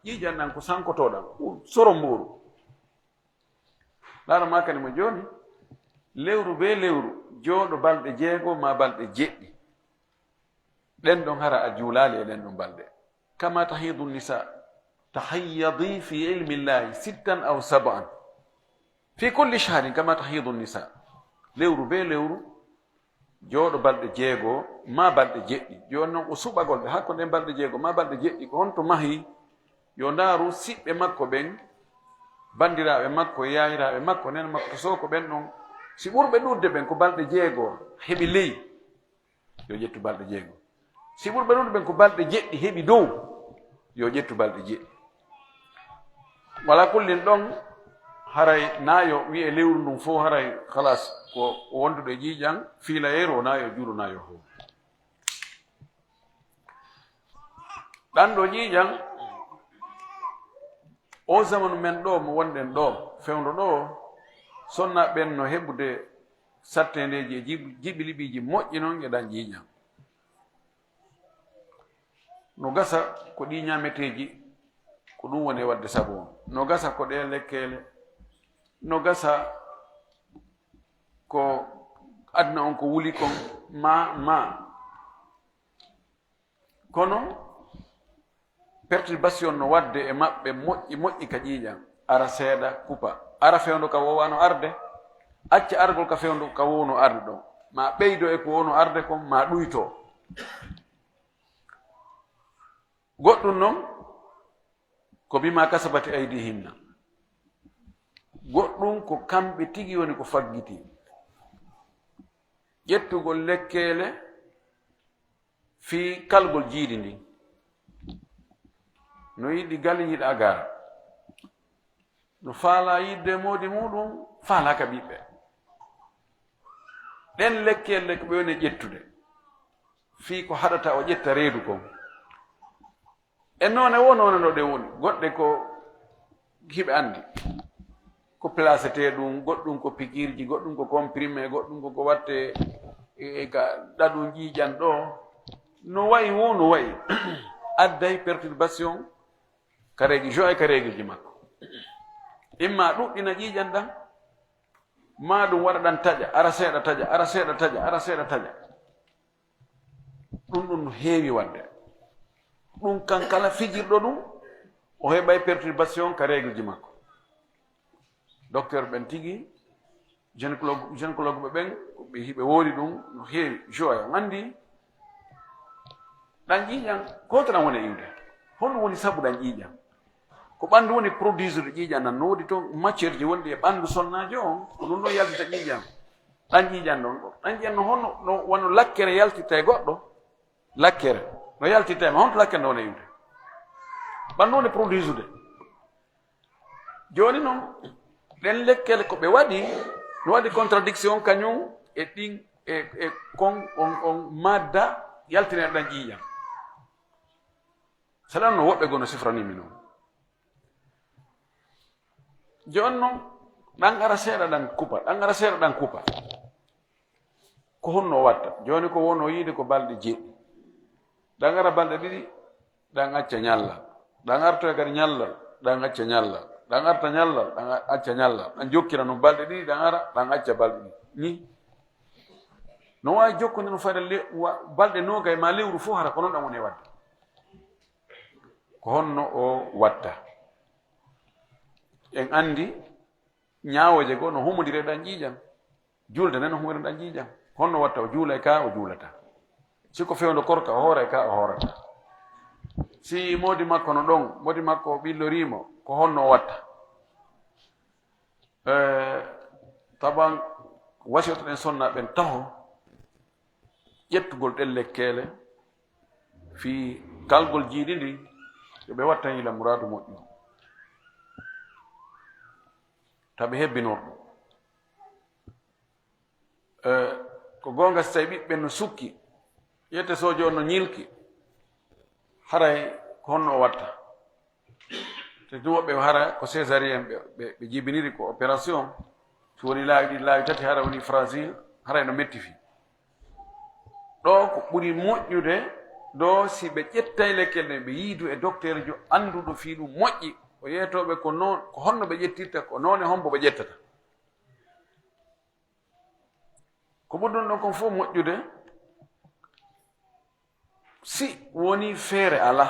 ƴiiƴannan ko sankotoɗan soro mburu laɗo makani mo joni lewru be lewru jooɗo balɗe 6 ma balɗe 7 ɗen ɗon hara a juulali e ɗen ɗon balɗe kama tahidu nisa tahayyadi fi ilmi llahi 6 aw 7 fi kulli shahrin kama tahidu nisa lewru be lewru jooɗo balɗe 6 ma balɗe 7 joni noon o suɓagol ɓe hakko nden balɗe 6 ma balɗe 7 ko honto mahi yo ndaaru siɓɓe makko ɓen bandiraɓe makko yayiraɓe makko nen makko to soko ɓen ɗon si ɓurɓe ɗurde ɓen ko balɗe 6 heɓi ley yo ƴettu balɗe 6 si ɓurɓe ɗurde ɓen ko balɗe 7 heɓi dow yo ƴettu balɗe 7 wala kullin ɗon haray nayo wiye lewru ndun fof haray halas ko wonduɗo e ƴiiƴan fiilayeru o nayo juuɗo nayo fof ɗan ɗo ƴiiƴan o zamanu men ɗo mo wonɗen ɗo fewndo ɗo sonna ɓen no heɓude sattendeji e jiɓiliɓiji moƴƴi noon e ɗan ƴiiƴan no gasa ko ɗi ñameteji ko ɗum woni e wadde sabu on no gasa ko ɗe lekkele no gasa ko aduna on ko wuli kon ma kono perturbation no wadde e maɓɓe moƴƴi ka ƴiiƴan ara seeɗa kupa ara fewndo ka wowano arde acca argol ka fewndo ka wowno arde ɗon ma ɓeydo e ko wowno arde kon ma ɗuyto goɗɗum noon ko bima kasabati aydihimna goɗɗum ko kamɓe tigi woni ko faggiti ƴettugol lekkele fi kalgol jiidi ndi no yiɗi gal yiɗa gara no faala yidde moodi muɗum faalaka ɓiɓɓe ɗen lekkelle ko ɓe woni ƴettude fii ko haɗata o ƴetta reedu kon e noone wonone no ɗe woni goɗɗe ko hiɓe andi ko placete ɗum goɗɗum ko pikirji goɗɗum ko comprimé goɗɗum koko watte ka ɗaɗum ƴiiƴan ɗo no wayi wo no wayi adday perturbation kareji jo e karegiji makko imma ɗuɗɗina ƴiiƴan ɗan ma ɗum waɗa ɗan taƴa ara seeɗa taƴa ara seeɗa taƴa ara seeɗa taƴa ɗum no heewi wadde ɗum kan kala fijirɗo ɗum o heɓay perturbation karegiji makko docteur ɓen tigi gynécologue ɓe ɓen ɓe hiɓe woodi ɗum no heewi jo e on anndi ɗan ƴiiƴan kotoɗan woni e iwde honɗum woni sabu ɗan ƴiiƴan ko ɓanndu woni produisre ƴiiƴan nan no woodi toon matiére ji wonɗi e ɓanndu sonnajo on ko ɗum ɗo yaltita ƴiiƴan ɗan ƴiiƴan ɗon ɗo ɗan ƴiiƴan no honno no wono lakkere yaltitta e goɗɗo lakkere no yaltitta e ma honto lakkere nde woni e iwde ɓanndu woni produisre jooni noon ɗen lekkele ko ɓe waɗi no waɗi contradiction kañum e ɗin e kon on madda yaltine ɗan ƴiiƴan saɗan no woɓɓe gono sifranimi noon jooni noon ɗan ara seeɗa ɗan kupa ɗan ara seeɗa ɗan kupa ko honno watta jooni ko wono yiide ko balɗe 7 ɗan ara balɗe ɗiɗi ɗan acca ñalla ɗan artoy kadi ñallal ɗan acca ñallal ɗan arta ñallal ɗan acca ñallal ɗan jokkira no balɗe ɗiɗi ɗan ara ɗan acca balɗe ɗiɗi ni no wawi jokkude no fayda balɗe nogay ma lewru fof hara ko noon ɗan woni wadde ko honno o watta en andi ñaawoje goo no humodire ɗan ƴiiƴam julde nden no humodire ɗan ƴiiƴam honno watta o juulay ka o juulata siko fewndo korka o hooray ka o hoorata si modi makko no ɗon modi makko o ɓillorimo ko honno o watta taban wasiyotoɗen sonnaɓen taho ƴettugol ɗen lekkeele fi kalgol jiiɗi ndi yo ɓe watta hila mouradu moƴƴu taɓe hebbinorɗum ko gonga so tawi ɓiɓɓe no sukki yette sojo on no ñilki haray ko honno o watta te ɗum woɓɓe hara ko césarien ɓe jibiniri ko opération so woni laawi ɗiɗi laawi tati hara woni brésil haray no metti fi ɗo ko ɓuri moƴƴude ɗo si ɓe ƴettay lekkel ɗen ɓe yiidu e docteur jo annduɗo fii ɗum moƴƴi o yeetoɓe ko noon ko honno ɓe ƴettirta ko noon e hombo ɓe ƴettata ko ɓurɗon ɗon kon fof moƴƴude si woni feere ala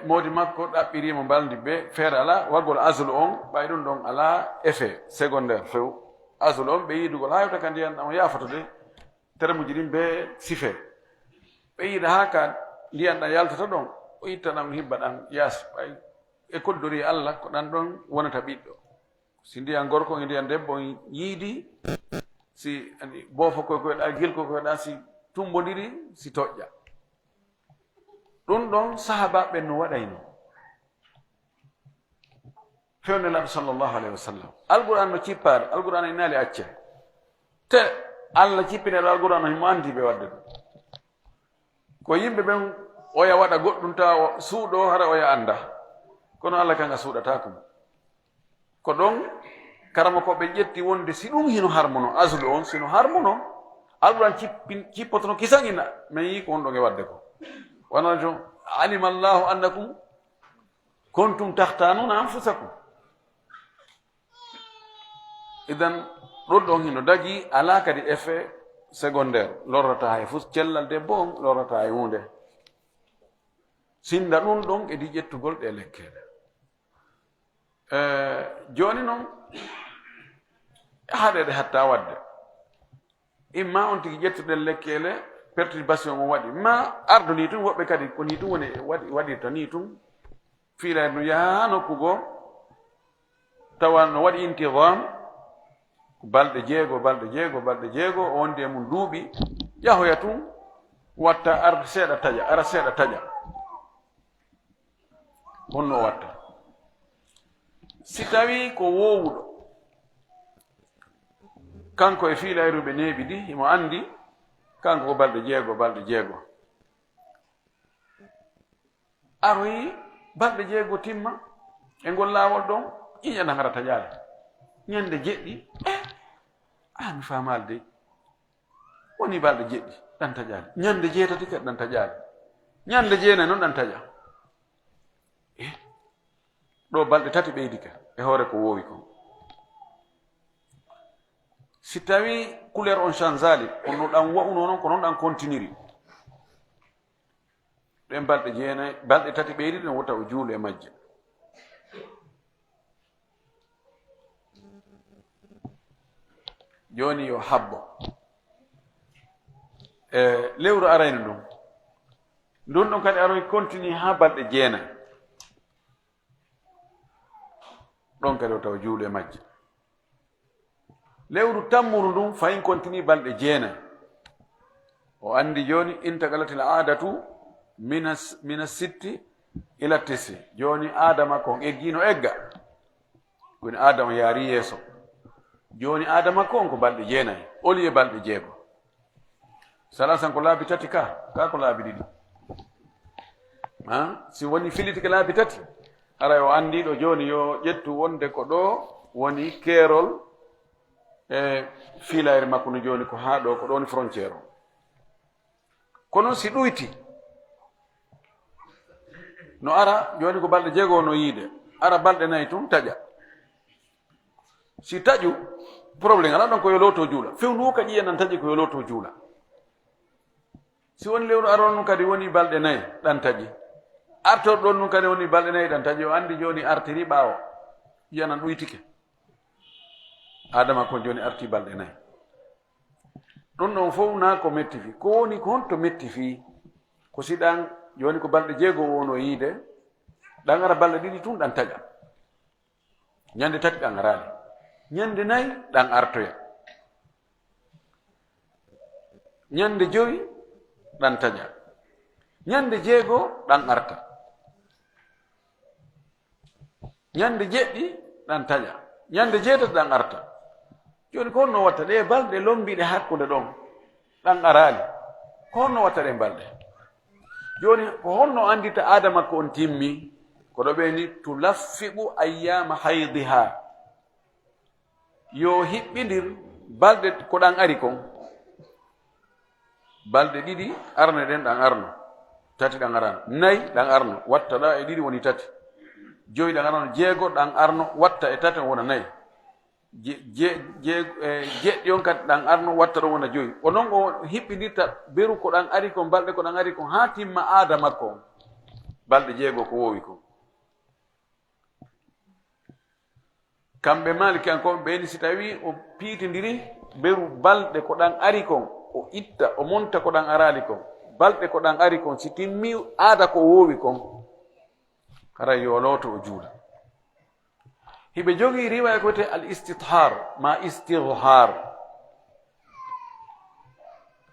modi makko ɗaɓɓirimo mbaldi ɓe feere ala waggol asle on ɓay ɗum ɗon ala effet secondaire few asle on ɓe yiidugol ha yewta ka ndiyan ɗam o yaafata de termuji ɗin ɓe sife ɓe yiida ha ka ndiyan ɗam yaltata ɗon o itta ɗam hibba ɗam yaasi ɓay e koddori allah ko ɗan ɗon wonata ɓiɗɗo si ndiyan gorko e ndiyan debbo yiidi si boofo koykoyɗa gilko koyɗa si tumbodiri si toƴƴa ɗum ɗon sahabaɓe no waɗayno fewnelaɗo sallllahu alayhi wa sallam alquran no cippaade alquran e naali acce te allah cippineɗo alquran o himo andi ɓe wadde ɗum ko yimɓe ɓen oya waɗa goɗɗum ta suuɗo hara oya anda kono allah kanga suuɗatako mo ko ɗon karama ko ɓe ƴetti wonde si ɗum hino harmono aslu on sino harmono alquran cippotono kisaŋina min yi ko honɗon e wadde ko wona to alima allahu annakum kuntum tahtanuna anfusakum idan ɗon ɗon hino dagi ala kadi effet secondaire lorrata e fus cellal debbo on lorrata e hunde sinda ɗum ɗon e di ƴettugol ɗe lekkele joni noon haɗeɗe hatta wadde imma on tigi ƴettuɗen lekkele perturbation o waɗi ma ardu ni tun woɓɓe kadi ko ni tun woni waɗirta ni tun fiilayde no yaha nokku goo tawa no waɗi intidam ko balɗe jeego o wondi e mum duuɓi yahoya tun watta ara seeɗa taƴa honno o watta si tawi ko wowuɗo kanko e fiilayruɓe neeɓi ɗi imo andi kanko ko balɗe jeego aroyi balɗe jeego timma e ngol laawol ɗon ƴiƴana ngara taƴaale ñande jeɗɗi mi faamaali dey woni balɗe jeɗɗi ɗan taƴaale ñande jeetati kadi ɗan taƴaale ñande jeenayi noon ɗan taƴa ɗo balɗe tati ɓeydi ka e hoore ko woowi kon si tawi couleur on changeali kono ɗan wa'uno noon ko noon ɗan continiri ɗen balɗe jeenayi balɗe tati ɓeydi ɗen wota o juulu e majje joni yo habbo lewru arayno ɗum ndun ɗon kadi aroy continue ha balɗe jeenayi ɗon kadi o tawa juulu e majje lewru tammuru ndun fayin continue balɗe jeenayi o andi joni intagalatil adatu mina sitti ila tisi joni adama kon eggino egga woni adama yaari yeeso joni adama ko on ko balɗe jeenayi oli e balɗe jeego salasan ko laabi tati ka ko laabi ɗiɗi si woni filiti ko laabi tati haray o andiɗo joni yo ƴettu wonde ko ɗo woni keerol e fiilayre makko no joni ko haa ɗo ko ɗo woni frontiére o kono si ɗuyti no ara joni ko balɗe jeegoo no yiide ara balɗe nayi tun taƴa si taƴu probléme ala ɗon ko yo looto juula fewndu ka ƴiya nan taƴi ko yo looto juula si woni lewru aron nun kadi woni balɗe nayi ɗan taƴi artor ɗon nun kadi woni balɗe nayi ɗan taƴi o andi joni artiri ɓaawo ƴiya nan ɗuytike adama ko joni arti balɗe nayi ɗum ɗon fof na ko metti fi ko woni ko honto metti fi ko si ɗan joni ko balɗe jeegoo wono yiide ɗan ara balɗe ɗiɗi tun ɗan taƴa ñande tati ɗan araali ñande nayi ɗan artoya ñande joyi ɗan taƴa ñande jeegoo ɗan arta ñande jeɗɗi ɗan taƴa ñande jeetati ɗan arta joni ko honno watta ɗe balɗe lombiɗe hakkude ɗon ɗan araali ko honno watta ɗe balɗe joni ko honno andita adama ko on timmi ko ɗo ɓeni tulaffiɓu ayyama haydiha yo hiɓɓidir balɗe ko ɗan ari kon balɗe ɗiɗi arne ɗen ɗan arno tati ɗan arano nayi ɗan arno watta ɗa e ɗiɗi woni tati joyi ɗan arano jeego ɗan arno watta e tati wona nayi jeɗɗi on kadi ɗan arno watta ɗon wona joyi o noon o hiɓɓidirta beru ko ɗan ari kon balɗe ko ɗan ari kon ha timma aada makko on balɗe jeego ko wowi kon kamɓe maliki an kon ɓeni si tawi o piitidiri beru balɗe ko ɗan ari kon o itta o monta ko ɗan arali kon balɗe ko ɗan ari kon si timmi aada ko wowi kon hara yo looto o juula hiɓe jogii riwaya ko wiyete al istithar ma istirhar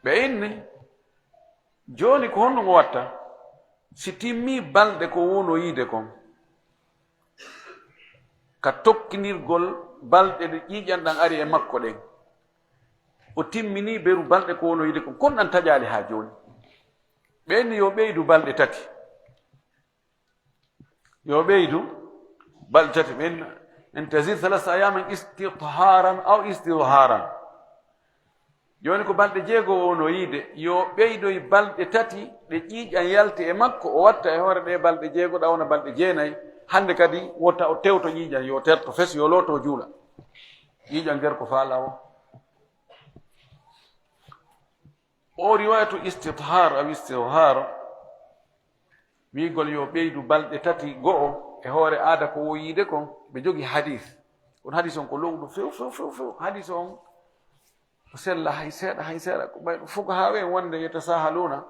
ɓe inni joni ko honno ngo watta si timmi balɗe ko wono yiide kon ka tokkinirgol balɗe ɗe ƴiiƴan ɗan ari e makko ɗen o timmini beru balɗe ko wono yiide kon kon ɗan taƴaali ha joni ɓe inni yo ɓeydu balɗe tati yo ɓeydu balɗe tati ɓen en tazid 3 ayaman istitharan aw istirharan joni ko balɗe jeegoo wono yiide yo ɓeydoy balɗe tati ɗe ƴiiƴan yalti e makko o watta e hoore ɗe balɗe jeegoɗa wona balɗe jeenayi hande kadi wotta o tewto ƴiiƴan yo terto fes yo looto juula ƴiiƴan nder ko faala o riwayatu istithar aw istirhar wiigol yo ɓeydu balɗe tati go'o e hoore aada ko wo yiide kon ɓe jogi hadis on hadis on ko lowɗu few hadis on ko sella hay seeɗa ko ɓayɗo fuka ha wen wonde yetasahaluna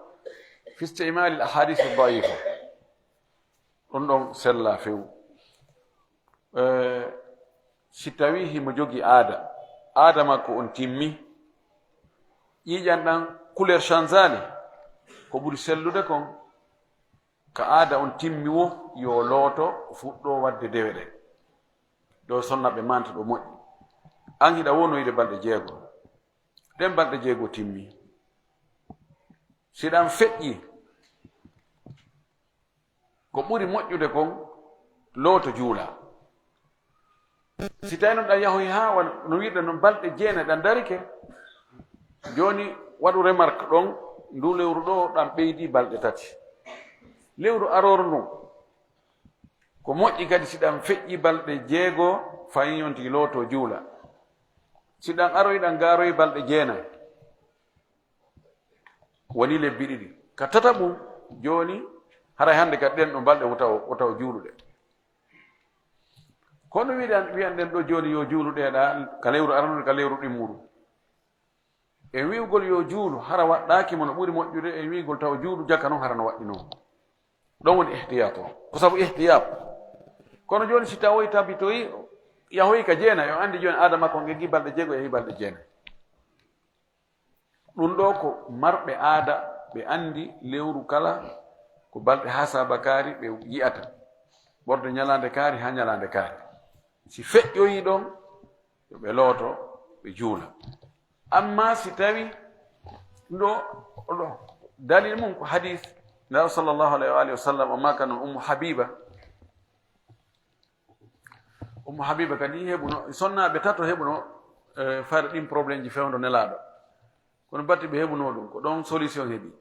fi istimali l ahadis daifa ɗum ɗon sella few si tawi himo jogi aada makko on timmi ƴiiƴan ɗan couleur changeali ko ɓuri sellude kon ka aada on timmi wo yo looto fuɗɗo wadde dewe ɗe ɗo sonnaɓe manta ɗo moƴƴi an hiɗa wonoyde balɗe jeego ɗen balɗe jeego timmi siɗan feƴƴi ko ɓuri moƴƴude kon looto juula si tawi noon ɗan yahoy ha no wiɗa noon balɗe jeene ɗan darike joni waɗu remarque ɗon ndu lewru ɗo ɗan ɓeydi balɗe tati lewru aror ndun ko moƴƴi kadi siɗan feƴƴi balɗe jeego fayin yonti looto juula siɗan aroy ɗan gaaroy balɗe jeenayi woni lebbi ɗiɗi ka tataɓum joni haray hande kadi ɗen ɗo balɗe wotaw juuluɗe kono wiyan ɗen ɗo joni yo juuluɗeɗa ka lewru arnude ka lewru ɗimmuɗum e wiwgol yo juulu hara waɗɗakimo no ɓuri moƴƴude e wiigol taw juulu jaka noon hara no waɗɗi noon ɗon woni ihtiyat o ko sabu ihtiyat kono joni si tawoy tabitoyi yahoyi ka jeenayi o andi joni adama ko geggi balɗe jeego yehi balɗe jeenayi ɗum ɗo ko marɓe aada ɓe andi lewru kala ko balɗe ha sabakari ɓe yiyata ɓorde ñalande kaari ha ñalande kaari si feƴƴoyi ɗon yo ɓe looto ɓe juula amma si tawi ɗo dalil mum ko hadis nabi sallllahu alayhi wa alihi wa sallam o maka noon ummu habiba kadi heɓuno sonnaɓe tato heɓuno fare ɗin probléme ji fewdo nelaɗo kono batti ɓe heɓuno ɗum ko ɗon solution heeɓi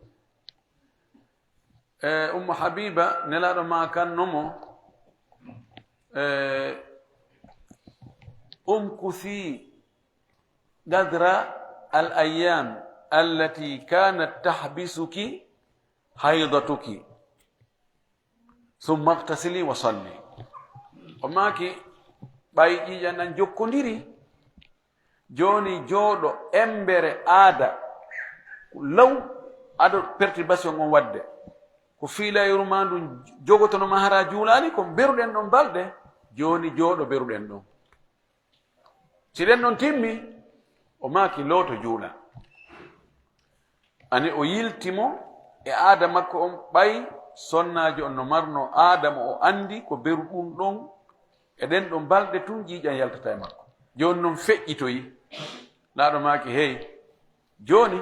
Habiba nelaɗo ma kannomo umkuthi qadra al ayyam allati kanat tahbisuki haydatuki summa ightasili wa salli. O maki ɓay ƴiƴan ɗan jokkodiri joni jooɗo embere aada law aɗo perturbation on wadde ko fiilayru ma ndu jogotonoma hara juulani ko beruɗen ɗon balɗe joni jooɗo beruɗen ɗon si ɗen ɗon timmi o maki looto juula ani o yiltimo e aada makko on ɓay sonnajo on no marno aadama o andi ko beru ɗum ɗon e ɗen ɗon balɗe tun ƴiiƴan yaltata e makko joni noon feƴƴitoyi laaɗo maki hey joni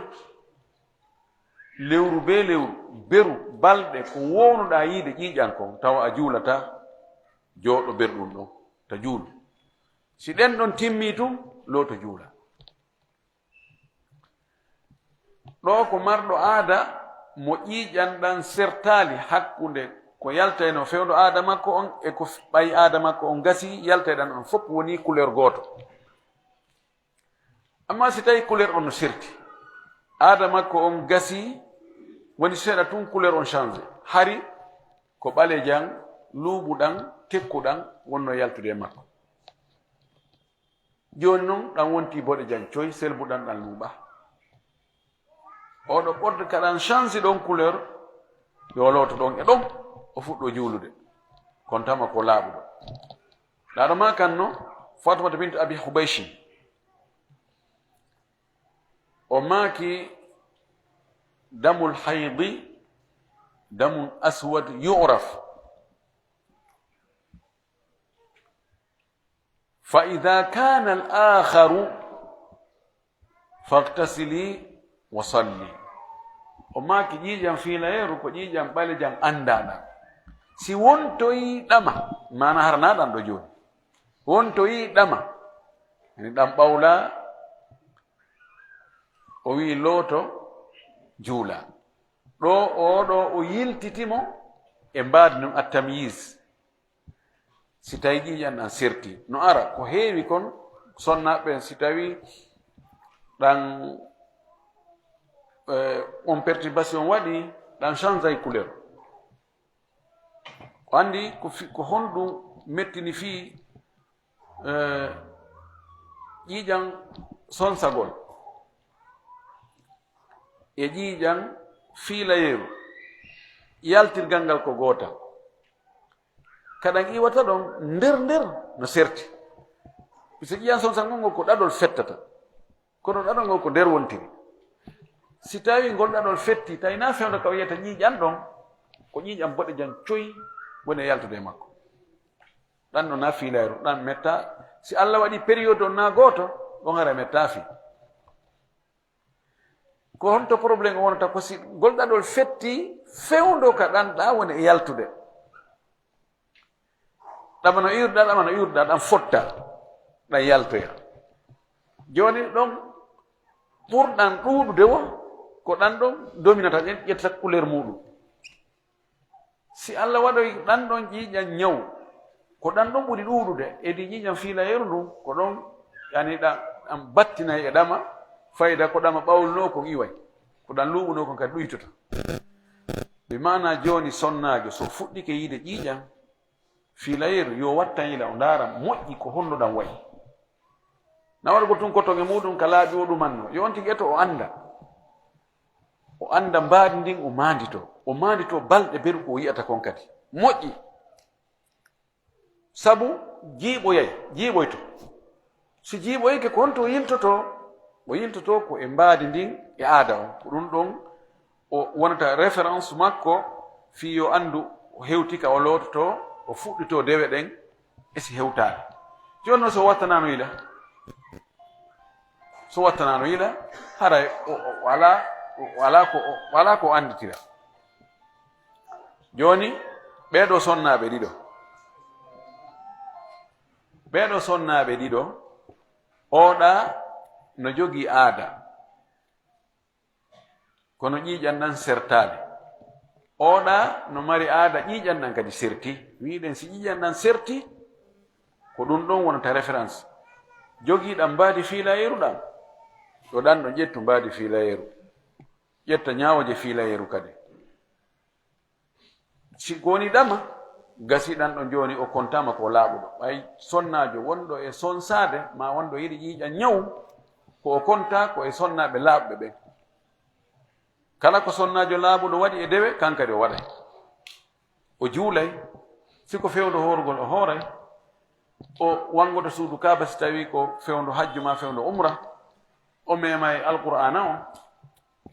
lewru be lewru beru balɗe ko wownoɗa yiide ƴiiƴan kon tawa a juulata jooɗo berɗum ɗon ta juulu si ɗen ɗon timmi tun looto juula ɗo ko marɗo aada mo ƴiiƴan ɗan sertali hakkunde ko yalta no fewɗo aada makko on e ko ɓay aada makko on gasi yalta ɗan on fof woni couleur gooto amma si tawi couleur on no serti aada makko on gasi woni seeɗa tun couleur on changé hari ko ɓalejan luuɓuɗan tekkuɗan wonno yaltude e makko joni noon ɗan wonti boɗe jan coy selbuɗan ɗan luuɓa oɗo ɓorde kaɗan change ɗon couleur yo looto ɗon e ɗon o fuɗɗo juulude kon tama ko laaɓuɗo laaɗo ma kanno fatumata bintu abi hubayshi o maaki damul haydi damun aswad yu'raf fa ida kana al akharu faghtasili wa salli o maaki ƴiiƴam fiilayeru ko ƴiiƴam ɓalejam andaɗam si wontoyi ɗama mana haranaɗan ɗo joni wontoyi ɗama ani ɗam ɓawla o wi looto juula ɗo oɗo o yiltitimo e mbaadi non attamyis si tawi ƴiiƴan ɗan serti no ara ko heewi kon sonnaɓe si tawi ɗan on perturbation waɗi ɗan change ay couleur o andi ko honɗum mettini fii ƴiiƴan sonsagol e ƴiiƴan fiilayeru yaltirgal ngal ko goota kaɗan iwata ɗon nder no serti so ƴiiƴan sonsagol ngol ko ɗaɗol fettata kono ɗaɗol ngol ko nder wontiri si tawi ngol ɗaɗol fetti tawi na fewdo ka wiyata ƴiiƴan ɗon ko ƴiiƴan boɗe jan coyi woni e yaltude makko ɗan ɗo na fiilayru ɗan metta si Allah waɗi période on na gooto on hara metta fi ko honto probléme o wonata ko si ngol ɗaɗol fetti fewdo ka ɗanɗa woni e yaltude ɗamano iwruɗa ɗan fotta ɗan yaltoya joni ɗon ɓurɗan ɗuuɗude wo ko ɗan ɗon dominata ƴettata couleur muɗum si Allah waɗoy ɗan ɗon ƴiiƴan ñaw ko ɗan ɗon ɓuri ɗuuɗude edi ƴiiƴan fiilayeru ndun ko ɗon yani ɗan battinayi e ɗama fayda ko ɗama ɓawluno kon iway ko ɗan luuɓuno kon kadi ɗuytota ɓe mana joni sonnajo so fuɗɗike yiide ƴiiƴan fiilayeru yo wattan yila o ndaara moƴƴi ko honno ɗan wayi na waɗugo tun kotoge muɗum ka laaɓi o ɗumanno yo on tigi eto o anda mbaadi ndin o maandito balɗe beru ko yiyata kon kadi moƴƴi sabu jiiɓoyto si jiiɓoyke ko honto o yiltoto ko e mbaadi ndin e aada on ko ɗum ɗon o wonata référence makko fi yo andu o hewtika o loototo o fuɗɗito dewe ɗen e si hewtaade joni noon so wattanano yila haray wala ko anditira joni ɓeeɗo sonnaaɓe ɗiɗo oɗa no jogi aada kono ƴiiƴan ɗan sertaade oɗa no mari aada ƴiiƴan ɗan kadi serti. Wiɗen si ƴiiƴan ɗan serti ko ɗum ɗon wonata référence. Jogiiɗan mbaadi fiilayeru ɗan ɗo ɗan ɗo ƴettu mbaadi fiilayeru, ƴetta ñaawoje fiilayeru kadi. Si woni ɗama gasiɗan ɗo jooni o kontama ko laaɓuɗo. Ɓay sonnaajo wonɗo e sonsaade ma wonɗo yiɗi ƴiiƴan ñawu ko o konta ko e sonnaaɓe laaɓɓe ɓen. Kala ko sonnaajo laaɓuɗo waɗi e dewe kankadi o waɗay. O juulay, siko fewndo horugol o hooray, o wangoto suudu kaaba si tawi ko fewndo hajju ma fewndo umra, o mema e alqur'ana o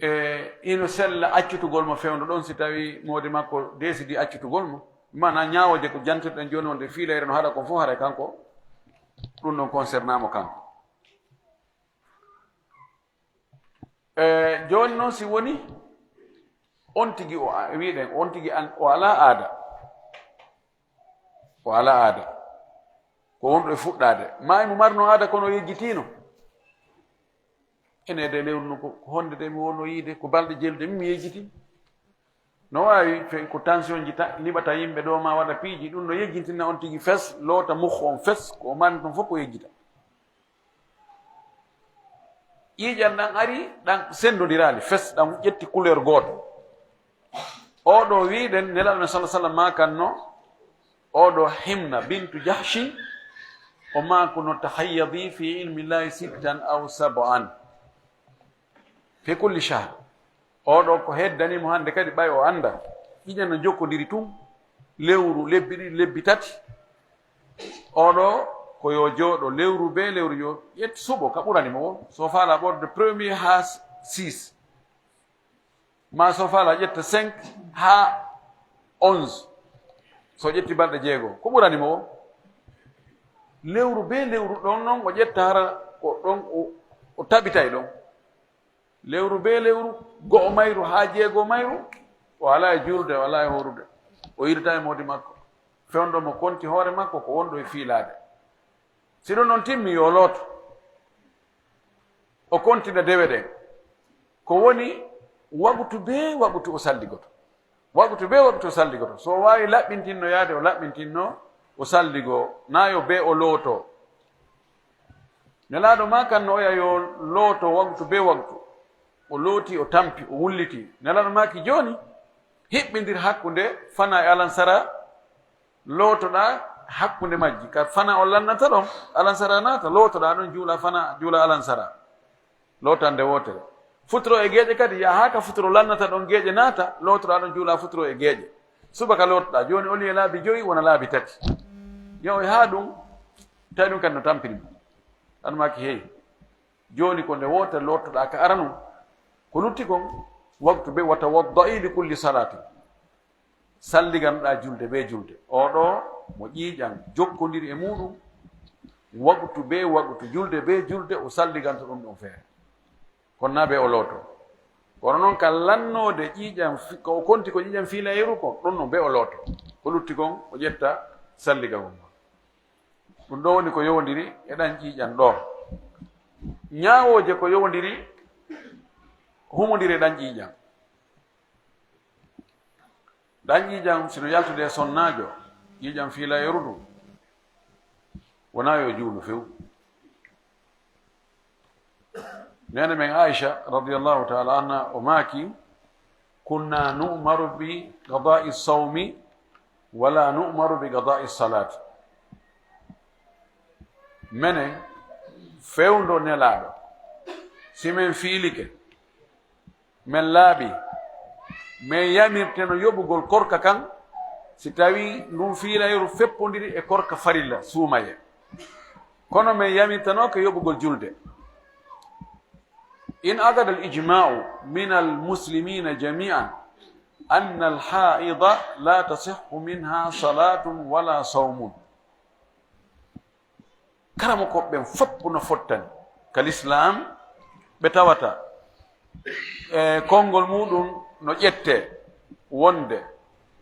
e ino sella accutugol mo fewndo ɗon si tawi moodi makko desidi accutugol mo, mana ñaawoje ko jantirɗen jooni wonde fiilayre no haɗa kon fof haray kanko ɗum ɗon concernamo kanko. Jooni noon si woni on tigi o wiɗen on tigi o ala aada, o ala aada ko wonɗo e fuɗɗade, ma imo marno aada kono yejjitino ene de lewru ko honde de mi wonno yiide ko balɗe jelde mi yejjiti. No wawi ko tension ji liɓata yimɓe ɗo ma waɗa piiji, ɗum no yejjitina on tigi fes loota mukhu on fes ko mani ton fof ko yejjita. ƴiiƴan ɗan ari ɗan sendodiraali fes ɗan ƴetti couleur gooto. Oɗo wiɗen nelaɗo men sallah sallam makanno oɗo Himna bintu Jahshin o makuno tahayyadi fi ilmi llahi 6 aw 7 fi kulli shahr. Oɗo ko heddanimo hande kadi ɓay o anda ƴiƴan no jokkodiri tun lewru lebbi ɗiɗi lebbi tati. Oɗo ko yo jooɗo lewru be lewru yo ƴetti suɓo ka ɓuranimo o, so faala ɓorde premier ha 6 ma so faala ƴetta 5 ha 11 so ƴetti balɗe 6 ko ɓuranimo o. Lewru be lewru ɗon noon o ƴetta hara ko ɗon o taɓitay ɗon. Lewru be lewru go'o mayru ha 6 mayru o ala e julde o ala e horude, o yirta e modi makko, fewndo mo konti hoore makko ko wonɗo e fiilade. Si ɗum noon timmi yo looto o kontina dewe ɗen ko woni waɓutu be waɓutu o salligoto, waɓutu be waɓutu o salligoto. So wawi laɓɓintinno yaade o laɓɓintinno o salligo, na yo be o looto. Nelaɗo ma kanno oya yo looto waɓutu be waɓutu, o looti o tampi o wulliti. Nelaɗo maki joni hiɓɓidir hakkunde fana e alansara lootoɗa hakkunde majji, ka fana o lannata ɗon alansara naata lootoɗa ɗon juula fana juula alansara lootande wotere. Futuro e geeƴe kadi ya ha ka futuro lannata ɗon geeƴe naata lootoɗa ɗon juula futuro e geeƴe. Subaka lootoɗa joni oli e laabi 5 wona laabi 3 yo e ha ɗum tawi ɗum kadi no tampirima ɗan maki heewi. Joni ko nde wotere lootoɗa ka aranu ko lutti kon waktu be wata waddai li kulli salati, salliganoɗa julde be julde. Oɗo mo ƴiiƴan jokkodiri e muɗum waɓutu be waɓutu julde be julde o salliganto ɗum ɗon feere kono na be o looto. Kono noon ka lannode ƴiiƴan ko o konti ko ƴiiƴan fiilayeru kon ɗon no be o looto, ko lutti kon o ƴetta salligagol ma. Ɗum ɗo woni ko yowdiri e ɗan ƴiiƴan ɗo. Ñaawoje ko yowdiri humodiri e ɗan ƴiiƴan. Ɗan ƴiiƴan sino yaltude e sonnaajo ƴiiƴan fiilayeru ɗum wona yo juulu few. Nene men Aisha radiyallahu ta'ala anha o maaki kunna nu'maru bi qada'i sawmi wala nu'maru bi qada'i salati. Menen fewndo nelaɗo si men fiilike men laaɓi min yamirteno yoɓugol korka kan si tawi ndun fiilayeru feppodiri e korka farilla suumaye, kono min yamirtanoke yoɓugol julde. إن أجد الإجماع من المسلمين جميعا أن الحائض لا تصح منها صلاة ولا صوم. كرمكم بين فبنا فتن كالإسلام بتواتا كونغول مودون نجت وند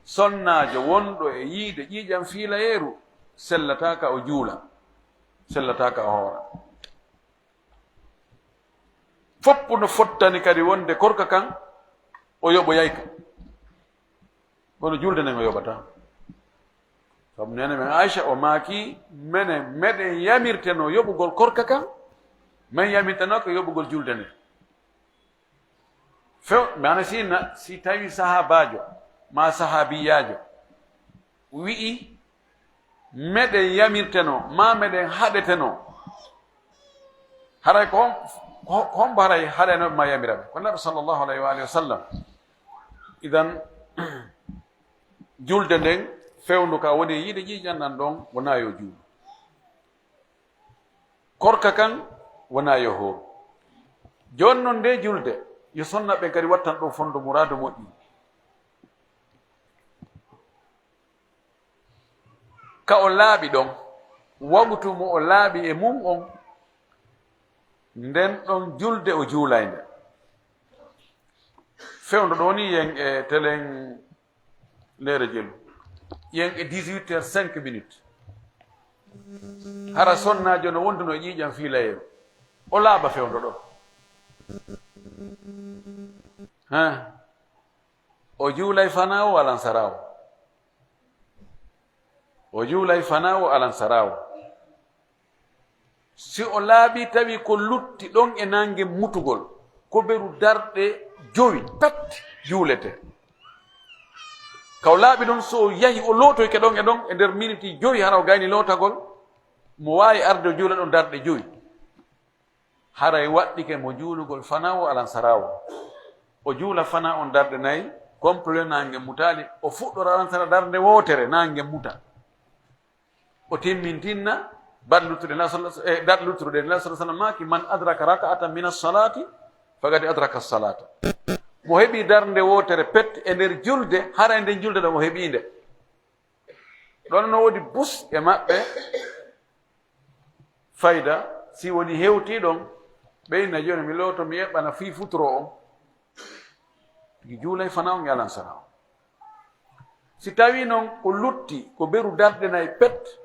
sonnajo wonɗo e yiide ƴiiƴam fiilayeru sellataka o juula, sellataka o hoora. Foppu no fottani kadi wonde korka kan o yoɓo yayka. kono julde nden o yoɓata sabu nene men aicha o maaki mene meɗen yamirteno yoɓugol korka kan min yamirteno ko yoɓugol julde nden few mana si tawi sahabajo ma sahabiyajo wi'i meɗen yamirteno ma meɗen haɗeteno haray ko hombo haray haɗenoɓe ma yamiraɓe ko neɗɗo sallllahu alayhi wa alihi wa sallam idan julde nden fewndu ka woni yiide ƴiƴanɗan ɗon wona yo juulu korka kan wona yo hooru joni noon nde julde yo sonnaɓe kadi wattan ɗo fondo mouradu moƴƴi ka o laaɓi ɗon waɓutu mo o laaɓi e mum on nden ɗon julde o juulayde fewndu ɗo ni yen e telen leere jelu yen e 18h05 hara sonnajo no wonduno ƴiiƴam fiilayeru o laaɓa fewndu ɗo o juulay fana o alan sarawo o juulay fana o alan sarawo si o laaɓi tawi ko lutti ɗon e nangue mutugol ko ɓeru darɗe 5 pet juulete kaw laaɓi ɗon so o yahi o lootoyke ɗon e ɗon e nder miniti 5 hara o gayni lootagol mo wawi arde o juula ɗon darɗe 5 haray waɗɗike mo juulugol fana o alan sarawo o juula fana on darɗe 4 complet nangue mutali o fuɗɗora alan sara darde wotere nangue muta o timmintinna darɗe luttuɗe nela sa sallam maki man adraka raka'atan min as-salati fagadi adraka as-salata mo heɓi darde wotere pet e nder julde hara e nden julde ɗo mo heɓinde ɗon no woodi bus e maɓɓe fayda si woni hewtiɗon ɓeyna joni mi looto mi eɓɓana fii futuro on tigi juulay fana on e alan sara o si tawi noon ko lutti ko ɓeru darɗe 4 pet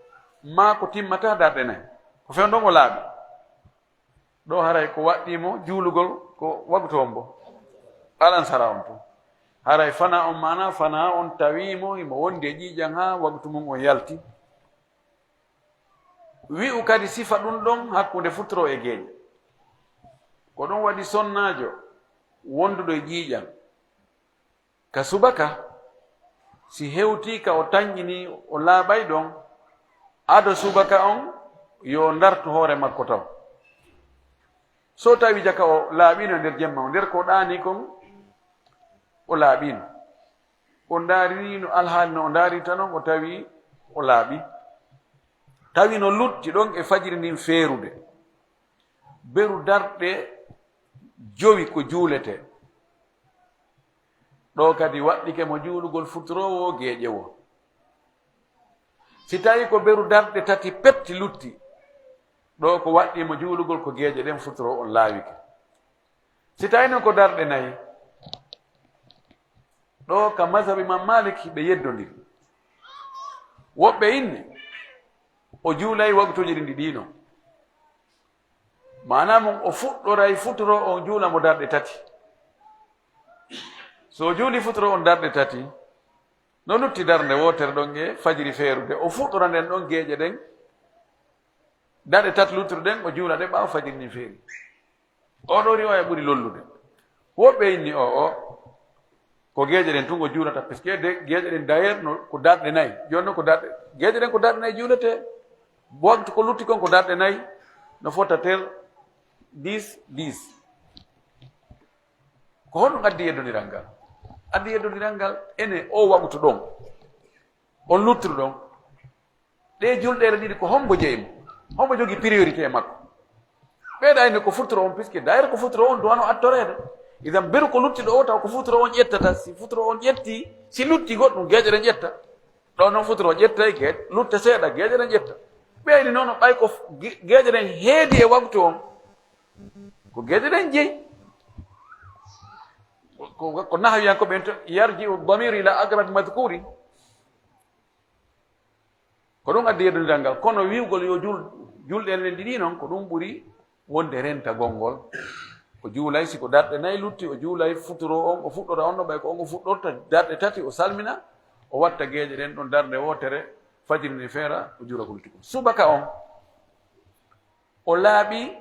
ma ko timmata darɗe 4 ko fewndon o laaɓi ɗo haray ko waɗɗimo juulugol ko waɓuto on bo alan sara on to haray fana on mana fana on tawimo imo wondi e ƴiiƴan ha waɓtu mum o yalti wi'u kadi sifa ɗum ɗon hakkunde futuro e geeƴe ko ɗum waɗi sonnajo wonduɗo e ƴiiƴan ka subaka si hewti ka o tañƴini o laaɓay ɗon ado subaka on yo dartu hoore makko taw so tawi jaka o laaɓino nder jemma o nder ko ɗaani kon o laaɓino o daarino alhaali no o daarita noon o tawi o laaɓi tawi no lutti ɗon e fajiri ndin feerude beru darɗe 5 ko juulete ɗo kadi waɗɗike mo juulugol futurowo geeƴe wo si tawi ko beru darɗe 3 petti lutti ɗo ko waɗɗimo juulugol ko geeƴe ɗen futuro on laawike si tawi noon ko darɗe 4 ɗo ka mazhabi imam malik ɓe yeddodiri woɓɓe inni o juulay waktuji ɗi ɗiɗino manamum o fuɗɗoray futuro on juula mo darɗe 3 so juuli futuro on darɗe 3 no lutti darde wotere ɗon e fajiri feerude o fuɗɗora nden ɗon geeƴe ɗen darɗe 3 luttude ɗen o juula ɗe ɓaawa fajiri ni feeri oɗo riwaya ɓuri lollude woɓɓe inni o ko geeƴe ɗen tun o juulata par ce que geeƴe ɗen d'ailleurs no ko darɗe 4 joni noon ko darɗe geeƴe ɗen ko darɗe 4 juulete waktu ko lutti kon ko darɗe 4 no fota tel 10 ko honɗum addi yeddodiral ngal addi yeddodiral ngal ene o waɓuto ɗon on luttuɗo ɗon ɗe julɗere ɗiɗi ko hombo jeymo hombo jogii priorité e makko ɓeeɗayne ko futuro on puisque d'ailleurs ko futuro on duwano attorede idan beru ko lutti ɗo o taw ko futuro on ƴettata si futuro on ƴetti si lutti goɗɗum geeƴe ɗen ƴetta ɗo noon futuro ƴettay geeƴe lutta seeɗa geeƴe ɗen ƴetta ɓeyni noon ɓay ko geeƴe ɗen heedi e waɓtu on ko geeƴe ɗen jeyi ko nahawiyankoɓe to yarji u damiru ila agrab madkuri ko ɗum addi yeddodiral ngal kono wiwgol yo julɗe nen ɗiɗi noon ko ɗum ɓuri wonde renta gongol o juulay siko darɗe 4 lutti o juulay futuro on o fuɗɗora on no ɓay ko on o fuɗɗorta darɗe 3 o salmina o watta geeje ɗen ɗon darde wotere fajiri ndi feera o juula kultuko subaka on o laaɓi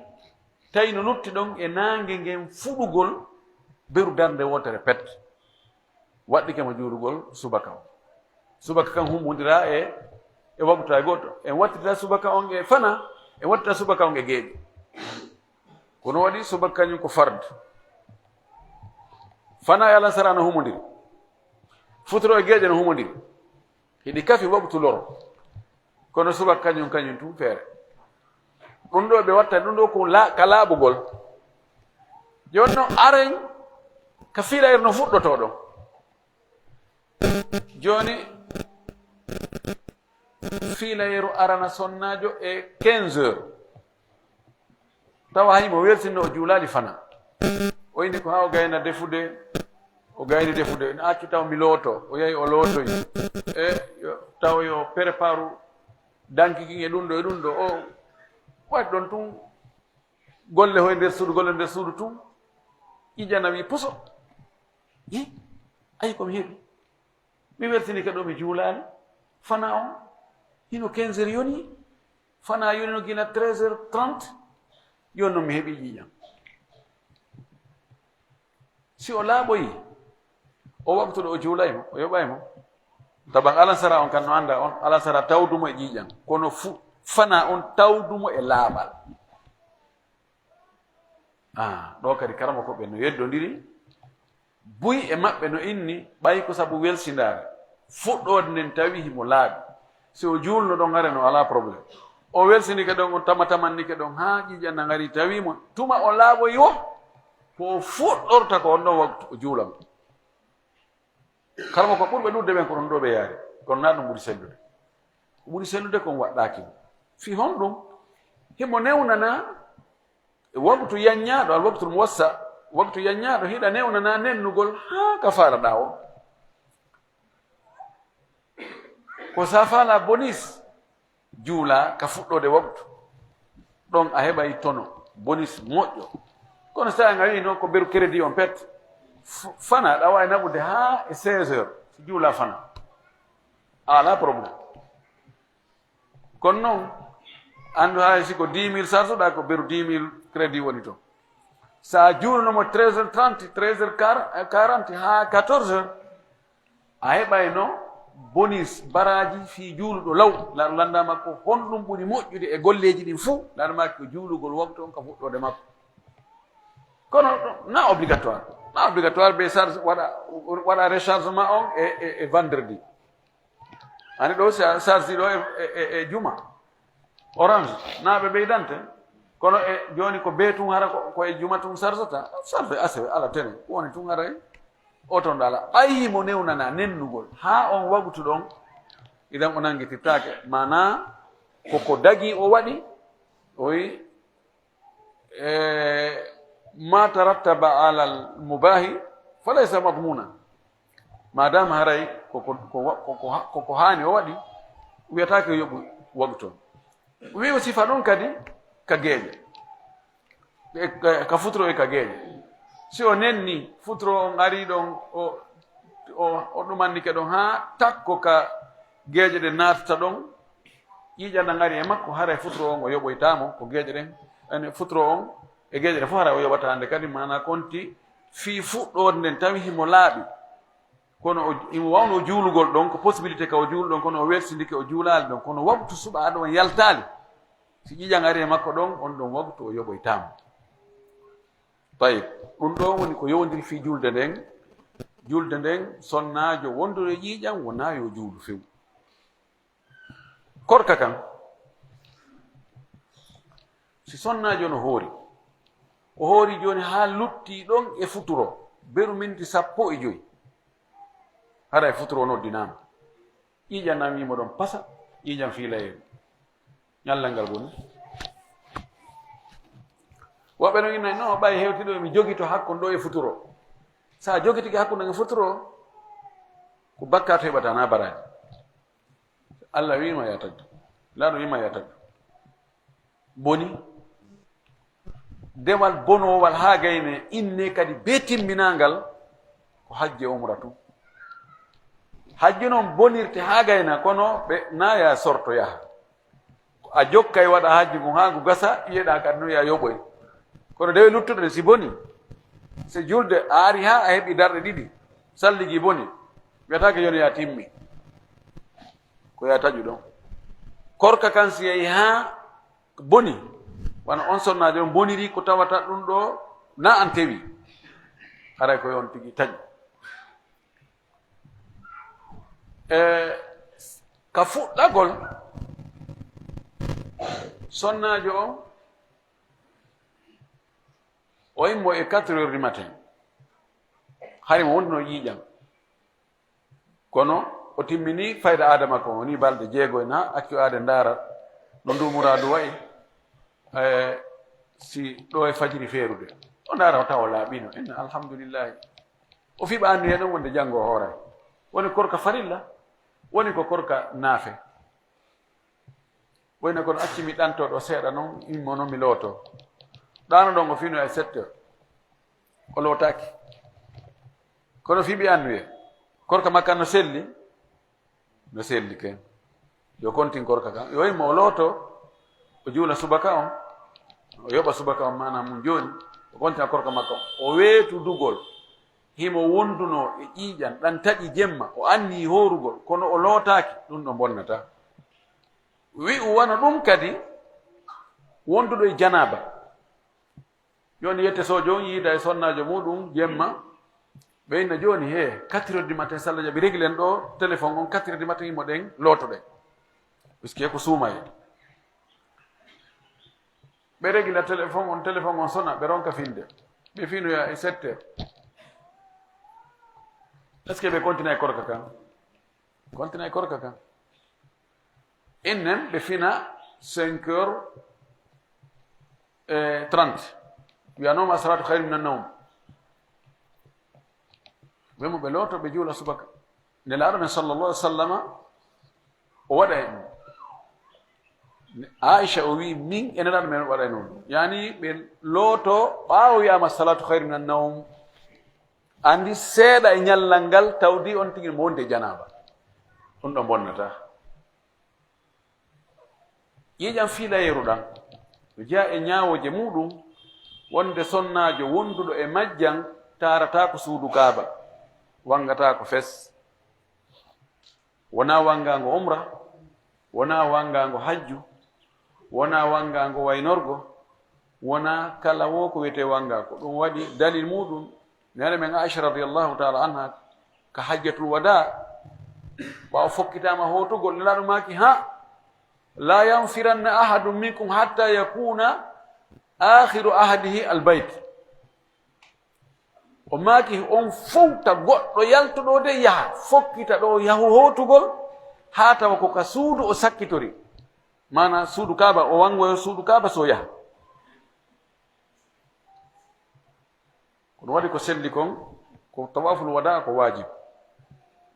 tawi no lutti ɗon e naange ngen fuɗugol beru darde wotere pet waɗɗike mo juulugol subaka on subaka kan humbodira e waɓuta goto en wattita subaka on e fana en wattita subaka on e geeƴe kono waɗi subaka kañum ko farde fana e alansara no humodiri futuro e geeƴe no humodiri hiɗi kafi waɓtu loro kono subaka kañum tum feere ɗum ɗo ɓe watta ɗum ɗo ka laaɓugol joni noon aren ka fiilayre no fuɗɗoto ɗon joni fiilayeru arana sonnajo e 15 heures tawa haymo welsinno o juulali fana o indi ko ha o gayna defude o gayni defude ne accu taw mi looto o yahi o lootoyi taw yo prépare dankiki e ɗum ɗo o waɗi ɗon tun golle hoye nder suudu tun ƴiƴana wi puso ayi komi heeɓi mi weltini ka ɗo mi juulali fana on hino 15 heures yoni fana yoni no gila 13h30 yon noon mi heeɓi ƴiƴam si o laaɓoyi o waktuɗo o juulaymo o yoɓaymo taban alansara on kan no anda on alansara tawdumo e ƴiƴam kono fana on tawdumo e laaɓal ɗo kadi karama koɓe no yeddodiri buy e maɓɓe no inni ɓay ko sabu welsindare fuɗɗode nden tawi himo laaɓi si o juulno ɗon ngare no ala probléme o welsindike ɗon o tamatannike ɗon ha ƴiƴanna ngari tawimo tuma o laaɓoyi wo ko fuɗɗorta ko on ɗon waktu o juulamo kalama ko ɓurɓe ɗurde ɓen ko ɗon ɗo ɓe yaari kono na ɗum ɓuri sellude kon waɗɗakimo fi hon ɗum himo newnana waktu yanñaɗo al waktu mo wassa waktu yanñaɗo hiɗa newnana nennugol ha ka faraɗa o ko sa fala bonis juula ka fuɗɗode waktu ɗon a heɓay tono bonis moƴƴo kono sa en a wi noon ko beru crédit on pet fana ɗa wawi naɓude ha e 16 heures so juula fana ala probléme kono noon andu hay siko 10 000 sarsoɗa ko beru 10 000 crédit woni toon sa juulnomo 13h30 13h40 ha 14 heures a heɓayno bonis baraji fi juuluɗo law laaɗo landama ko honɗum ɓuri moƴƴude e golleji ɗin fuu laaɗoma ko juulugol waktu on ka fuɗɗode makko kono na obligatoire ɓe charge waɗa rechargement on e vendredi ani ɗo charge ɗo e juma orange naɓe ɓeydante kono e joni ko be tun hara koye juma tun chargeta charge asewe ala tene woni tun haray oton ɗala ɓayimo newnana nennugol ha on wagutu ɗon idan o nanguitittake mana koko dagi o waɗi oyi ma tarattaba alal mubahi falaysa madmuna madama haray koko hani o waɗi wiyatake yoɓu wagu toon wi o sifa ɗon kadi ka geeƴe ka futuro e ka geeƴe si o nenni futuro on ari ɗon o ɗumannike ɗon ha takko ka geeƴe ɗe natata ɗon ƴiƴana ngari e makko haray futuro on o yoɓoytamo ko geeƴe ɗen ene futuro on e geeƴe ɗe fof haray o yoɓata hande kadi mana konti fi fuɗɗode nden tawi himo laaɓi kono imo wawno juulugol ɗon ko possibilité ka o juulu ɗon kono o wersindike o juulali ɗon kono waktu suɓa ɗon yaltali si ƴiƴan ari e makko ɗon on ɗon waktu o yoɓoytamo tayib ɗum ɗo woni ko yowdiri fi julde nden sonnajo wondude ƴiiƴam wona yo juulu few korka kan si sonnajo no hoori o hoori joni ha lutti ɗon e futuro beru minti 15 hara e futuro noddinama ƴiiƴam nan wimo ɗon pasa ƴiiƴam fiilayeru ñallal ngal woni woɓɓe no innayi non ɓay hewtiɗo mi jogito hakkon ɗo e futuro sa jogitiki hakkude e futuro ko bakka to heɓata na baraji allah wima ya tagdu laaɗo wima ya tagdu boni ndewal bonowal ha gayne inne kadi be timminangal ko hajje umra tun hajju noon bonirte haa gayna kono ɓe naya sorto yaha a jokkay waɗa hajju ngun haa ngu gasa yiyeɗa kadi no ya yoɓoy kono dewe luttuɗo si boni so julde a ari ha a heɓi darɗe ɗiɗi salligi boni wiyatake yoni ya timmi ko ya taƴu ɗon korka kan si yehi ha boni wana on sonnaji on boniri ko tawata ɗum ɗo na an tewi haray koye on tigi taƴu ka fuɗɗagol sonnajo on o immo e 4 heures du matin hari mo wonduno ƴiiƴam kono o timmini fayda adama ko woni balɗe 6 na accu ade ndaara no ndumuradu wayi si ɗo e fajiri feerude o ndaara o tawa o laaɓino en alhamdulillahi o fiɓa anndi hen on wonde janngo hooray woni korka farilla woni ko korka naafe wayno kono accimi ɗantoɗo seeɗa noon immo noon mi looto ɗano ɗon o fino e 7 heures o lootaki kono fiɓi annuye korka makka no selli ken yo kontin korka kan yo immo o looto o juula subaka on o yoɓa subaka on manam mum joni o kontina korka makka o weetu dugol himo wonduno e ƴiiƴan ɗan taƴi jemma o anni horugol kono o lootaki ɗum ɗo bonnata wi'u wona ɗum kadi wonduɗo e janaba joni yette so joni yiida e sonnajo muɗum jemma ɓeyna joni he 4 heures du matin sallah jaɓi régulen ɗo téléphone on 4 heures du matin imo ɗen lootoɗen puisque ko suumaye ɓe régula téléphone on sona ɓe ronka finde ɓe finoya e 7 heures est ce que ɓe continue e korka kan continue e korka kan innen ɓe fina 5 heures e 30 wiyanoma salatu hayru min annawm wimo ɓe looto ɓe juula subaka nde laaɗo men sallallah alih w sallama o waɗa e ɗum aicha o wi min ene laaɗo men waɗa e noon yani ɓe looto ɓaawo wiyama salatu hayru min annawm andi seeɗa e ñallal ngal tawdi on tigi mo wonde e janaba ɗum ɗo bonnata ƴiiƴam fiila yeruɗan o jeeya e ñaawoje muɗum wonde sonnajo wonduɗo e majjan tarata ko suudu kaaba wangata ko fes wona wangango umra wona wangango hajju wona wangango waynorgo wona kala wo ko wiyete wanga ko ɗum waɗi dalil muɗum nene men aicha radiallahu taala anha ka hajjatul wada ɓawa fokkitama hotugol nelaɗo maki ha la yanfiranna ahadum minkum hatta yakuna akhiru ahadihi albayt o maki on fowta goɗɗo yaltoɗo de yaha fokkita ɗo yahu hotugol ha tawa ko ka suudu o sakkitori mana suudu kaaba o wangoyo suudu kaaba so yaha kono waɗi ko selli kon ko tawaful wada ko wajib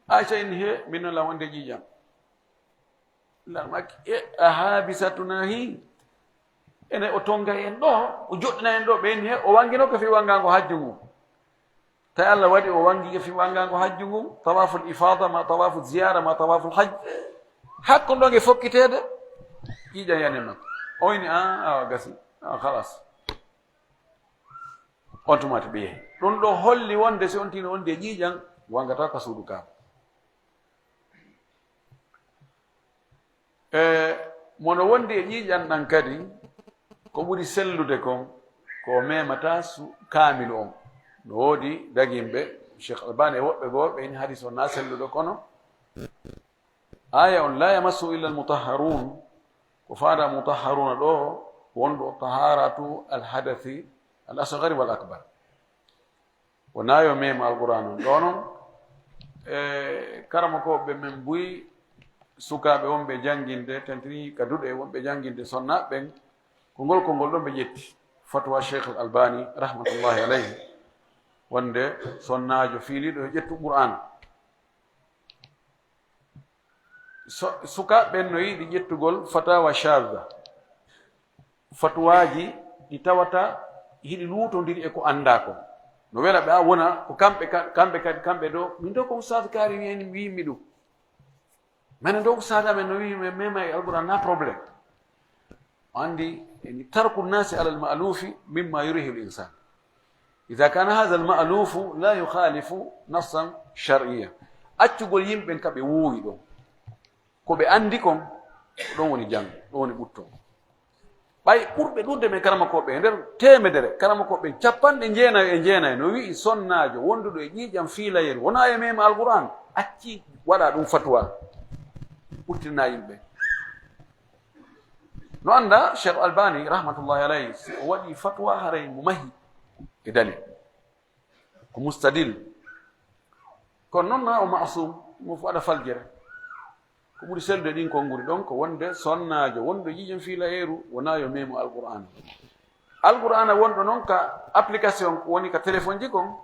aicha en he minnola wonde ƴiiƴam lamaki a habisatuna hi ene o tonga en ɗo o joɗɗina en ɗo ɓeni he o wangino ko fi wangango hajju ngun tawi allah waɗi o wangi ko fi wangango hajju ngun tawaful ifada ma tawaful ziyara ma tawaful hajj hakko ɗonge fokkitede ƴiiƴam yanen makko o wini awa gasi halas on tumata ɓiye ɗum ɗo holli wonde si on tino wonde ƴiiƴam wangata ka suudu kaaba mono wondi e ƴiiƴan ɗan kadi ko ɓuri sellude kon ko memata kaamilu on no woodi dagimɓe cheikh albani e woɓɓe goo ɓe ini hadis on na selluɗo kono aya on la yamassu illa almutahharun ko faada mutahharuna ɗo wonɗo taharatu alhadathi al asgari wal akbar wonayo mema alquran on ɗo noon karama koɓe men buyi sukaɓe wonɓe janginde tentini kaduɗe wonɓe janginde sonnaɓen ko ngol ɗon ɓe ƴetti fatwa cheikh al albani rahmatullahi alayhi wonde sonnajo fiiliɗo e ƴettu qur'an sukaɓen no yiɗi ƴettugol fatawa shadda fatwaji ɗi tawata hiɗi luutodiri e ko anda ko no wela ɓe a wona ko kamɓe kadi kamɓe ɗo min ɗo ko ustad kaari en wimi ɗum menen do usada men no wi mema e alquran na problem andi yani tarku an-nas ala al-ma'lufi mimma yurihi al-insan idha kana hadha al-ma'lufu la yukhalifu nassan shar'iyya accugol yimɓen kaɓe woowi ɗon ko ɓe andi kon ɗon woni jang ɗon woni ɓutton ɓay ɓurɓe ɗurde men karamakoɓe e nder temedere karamakoɓe 90 no wi'i sonnajo wonduɗo e ƴiiƴam fiilayeru wona e mema alquran acci waɗa ɗum fatwa ɓurtina yimɓe no anda cheikh albani rahmatullahi alayhi o waɗi fatwa haray mo mahi e dalil ko mustadil kono noon na o masum mo fo waɗa faljere ko ɓuri sellude ɗin konnguri ɗon ko wonde sonnajo wonɗo ƴiƴam fiilayeru wona yo memo alqur'ana alqur'ana wonɗo noon ka application ko woni ka téléphone ji kon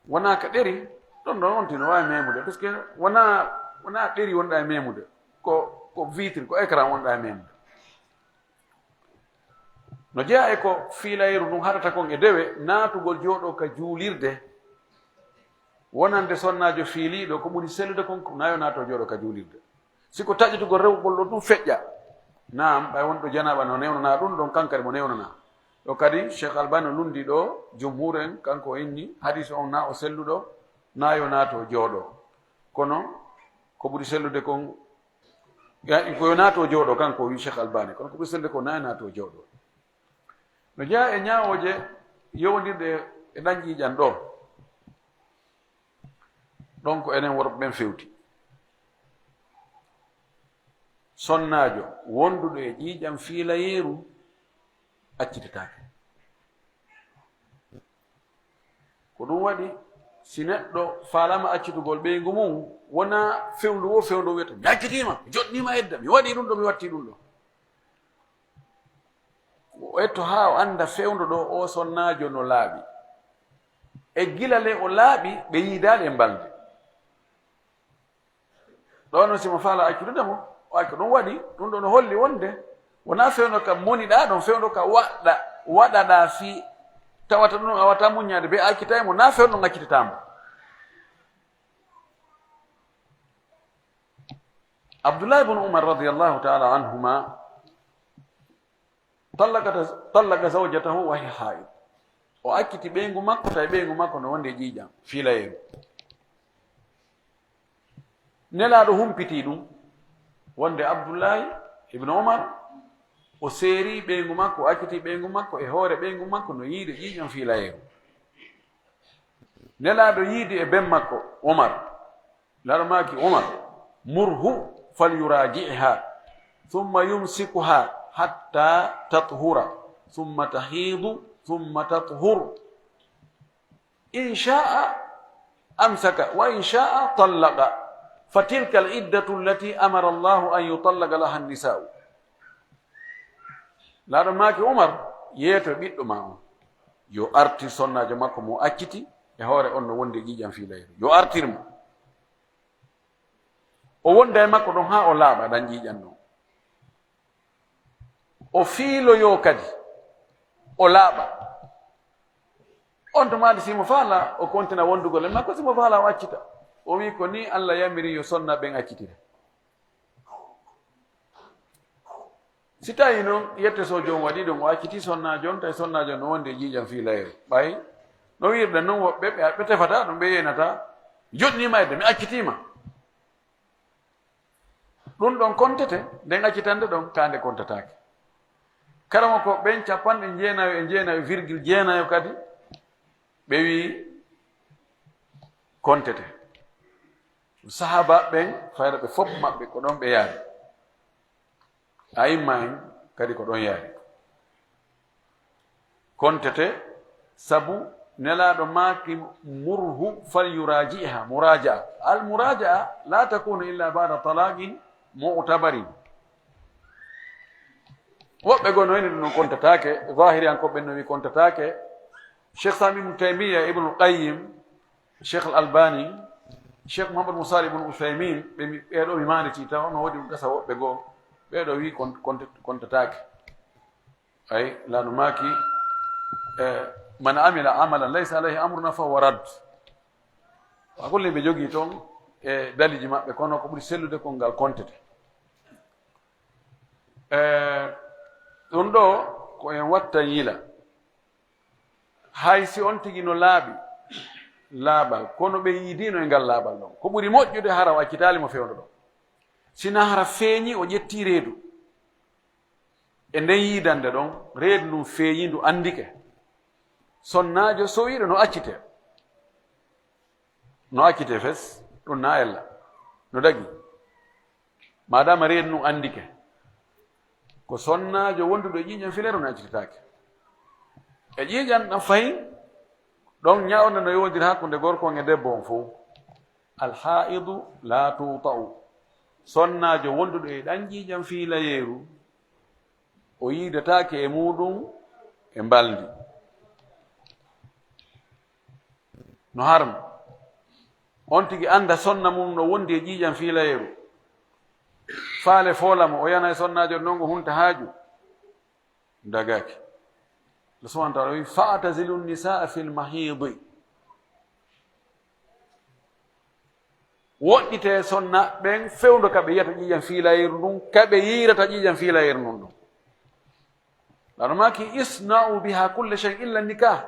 wona ka ɗeri ɗon ɗon on tino wawi memude par ce que wona ɗeri wonɗa e memude ko vitre ko écran wonɗa e memude no jeeya e ko fiilayeru ɗum haɗata kon e dewe naatugol jooɗo ka juulirde wonande sonnajo fiiliɗo ko ɓuri sellude kon nayo naato jooɗo ka juulirde siko taƴitugol rewgol ɗo ɗum feƴƴa naam ɓay wonɗo janaɓa no newnana ɗum ɗon kankadi mo newnana ɗo kadi cheikh albani lundi ɗo jumhur en kanko inni hadis on na o selluɗo nayo naato jooɗo kono ko ɓuri sellude kon koyo naato jooɗo kanko wi cheikh albani kono ko ɓuri sellude ko nayo naato jooɗo no jeeya e ñawoje yowdirɗe e ɗañƴiƴan ɗo ɗon ko enen worɓe ɓen fewti sonnajo wonduɗo e ƴiiƴam fiilayeru accititake ko ɗum waɗi si neɗɗo faalama accitugol ɓeygu mum wona fewndu wo fewndu wiyata mi accitima mi joɗnima edda mi waɗi ɗum ɗo mi watti ɗum ɗo o etto ha o anda fewndu ɗo o sonnajo no laaɓi e gila le o laaɓi ɓe yiidaɗe mbalde ɗo noon simo faala accitude mo o acca ɗum waɗi ɗum ɗo no holli wonde wona fewno ka moniɗa ɗon fewno ka waɗaɗa fi tawata ɗum a wata muñade be accitaymo na fewno ɗum accititamo abdoullah ibne umar radiallahu taala anhuma tallaka zawjatahu wa hiya haid o acciti ɓeygu makko tawi ɓeygu makko no wonde ƴiiƴam fiilayeru nelaɗo humpiti ɗum wonde abdoullahi ibne umar o seeri ɓeygu makko o acciti ɓeygu makko e hoore ɓeygu makko no yiide ƴiiƴam fiilayeru nelaɗo yiidi e ben makko umar larmaki umar murhu falyuraji'ha thumma yumsikuha hatta tathura thumma tahidu thumma tathur in sha'a amsaka wa in sha'a tallaqa fatilka al-iddatu allati amara Allahu an yutallaqa laha an-nisa'u laɗo maaki umar yeeto ɓiɗɗo ma on yo artir sonnajo makko mo acciti e hoore on no wonde ƴiiƴam fiilayru yo artirmo o wonda e makko ɗon ha o laaɓa ɗan ƴiiƴan ɗon o fiiloyo kadi o laaɓa on to maade simo faala o kontina wondugol e makko simo faala o accita o wi ko ni allah yamiri yo sonna ɓen accitira si tawi noon yette so jom waɗi ɗum o acciti sonnajo on tawi sonnajo no wonde ƴiiƴam fiilayru ɓay no wirɗen noon woɓɓe ɓe tefata ɗum ɓe yenata joɗnima edde mi accitima ɗum ɗon kontete nden accitande ɗon kande kontatake karama ko ɓen 99,9 kadi ɓe wi kontete sahaba ɓen fayra ɓe fof maɓɓe ko ɗon ɓe yaari a imma en kadi ko ɗon yaari kontete sabu nelaɗo maaki murhu falyuraji'ha muraja'a al muraja'a la takunu illa ba'da talaqin mu'tabarin woɓɓe goo no woni ɗum kontatake zahiri an koɓe no wi kontatake cheikh sami ibnu taymiya ibnu qayyim cheikh al albani cheikh mouhamadou moussali ibnu uthaymin ɓeɗo mi maniti taw no woodi gasa woɓɓe goo ɓeɗo wi kontatake ay lano maaki man amila amalan laysa alayhi amruna fa huwa rad wa kulli ɓe jogii toon e daliji maɓɓe kono ko ɓuri sellude ko ngal kontete ɗum ɗo ko en watta yiila hay si on tigi no laaɓi laaɓal kono ɓe yiidino e ngal laaɓal ɗon ko ɓuri moƴƴude hara o accitaali mo fewndo ɗon sina hara feeñi o ƴetti reedu e nden yiidande ɗon reedu ndun feeñi ndu andike sonnaajo so wiiɗo no accite fes ɗum na ella no dagi madama reedu ndun andike ko sonnaajo wonduɗo e ƴiiƴam filere no accititaake e ƴiiƴam ɗam fayin ɗon ñawde no yowndiri hakkunde gorko e debbo on fof alhaidu la tuta'u sonnaajo wonduɗo e ɗan ƴiiƴam fiilayeeru o yiidataake e muɗum e mbaldi no harmi on tigi anda sonna mum no wondi e ƴiiƴam fiilayeeru faale foolamo o yana e sonnaajo noon ngo hunta haaju dagaaki Allah subhanahu wa ta'ala wi fa'tazilu nisaa fi lmahidi woɗɗite sonna ɓen fewndo kaɓe yiyata ƴiiƴam fiilayeeru ndun kaɓe yiirata ƴiiƴam fiilayeeru ndun ɗum ɗano maki isna'u biha kulle shay illa nikah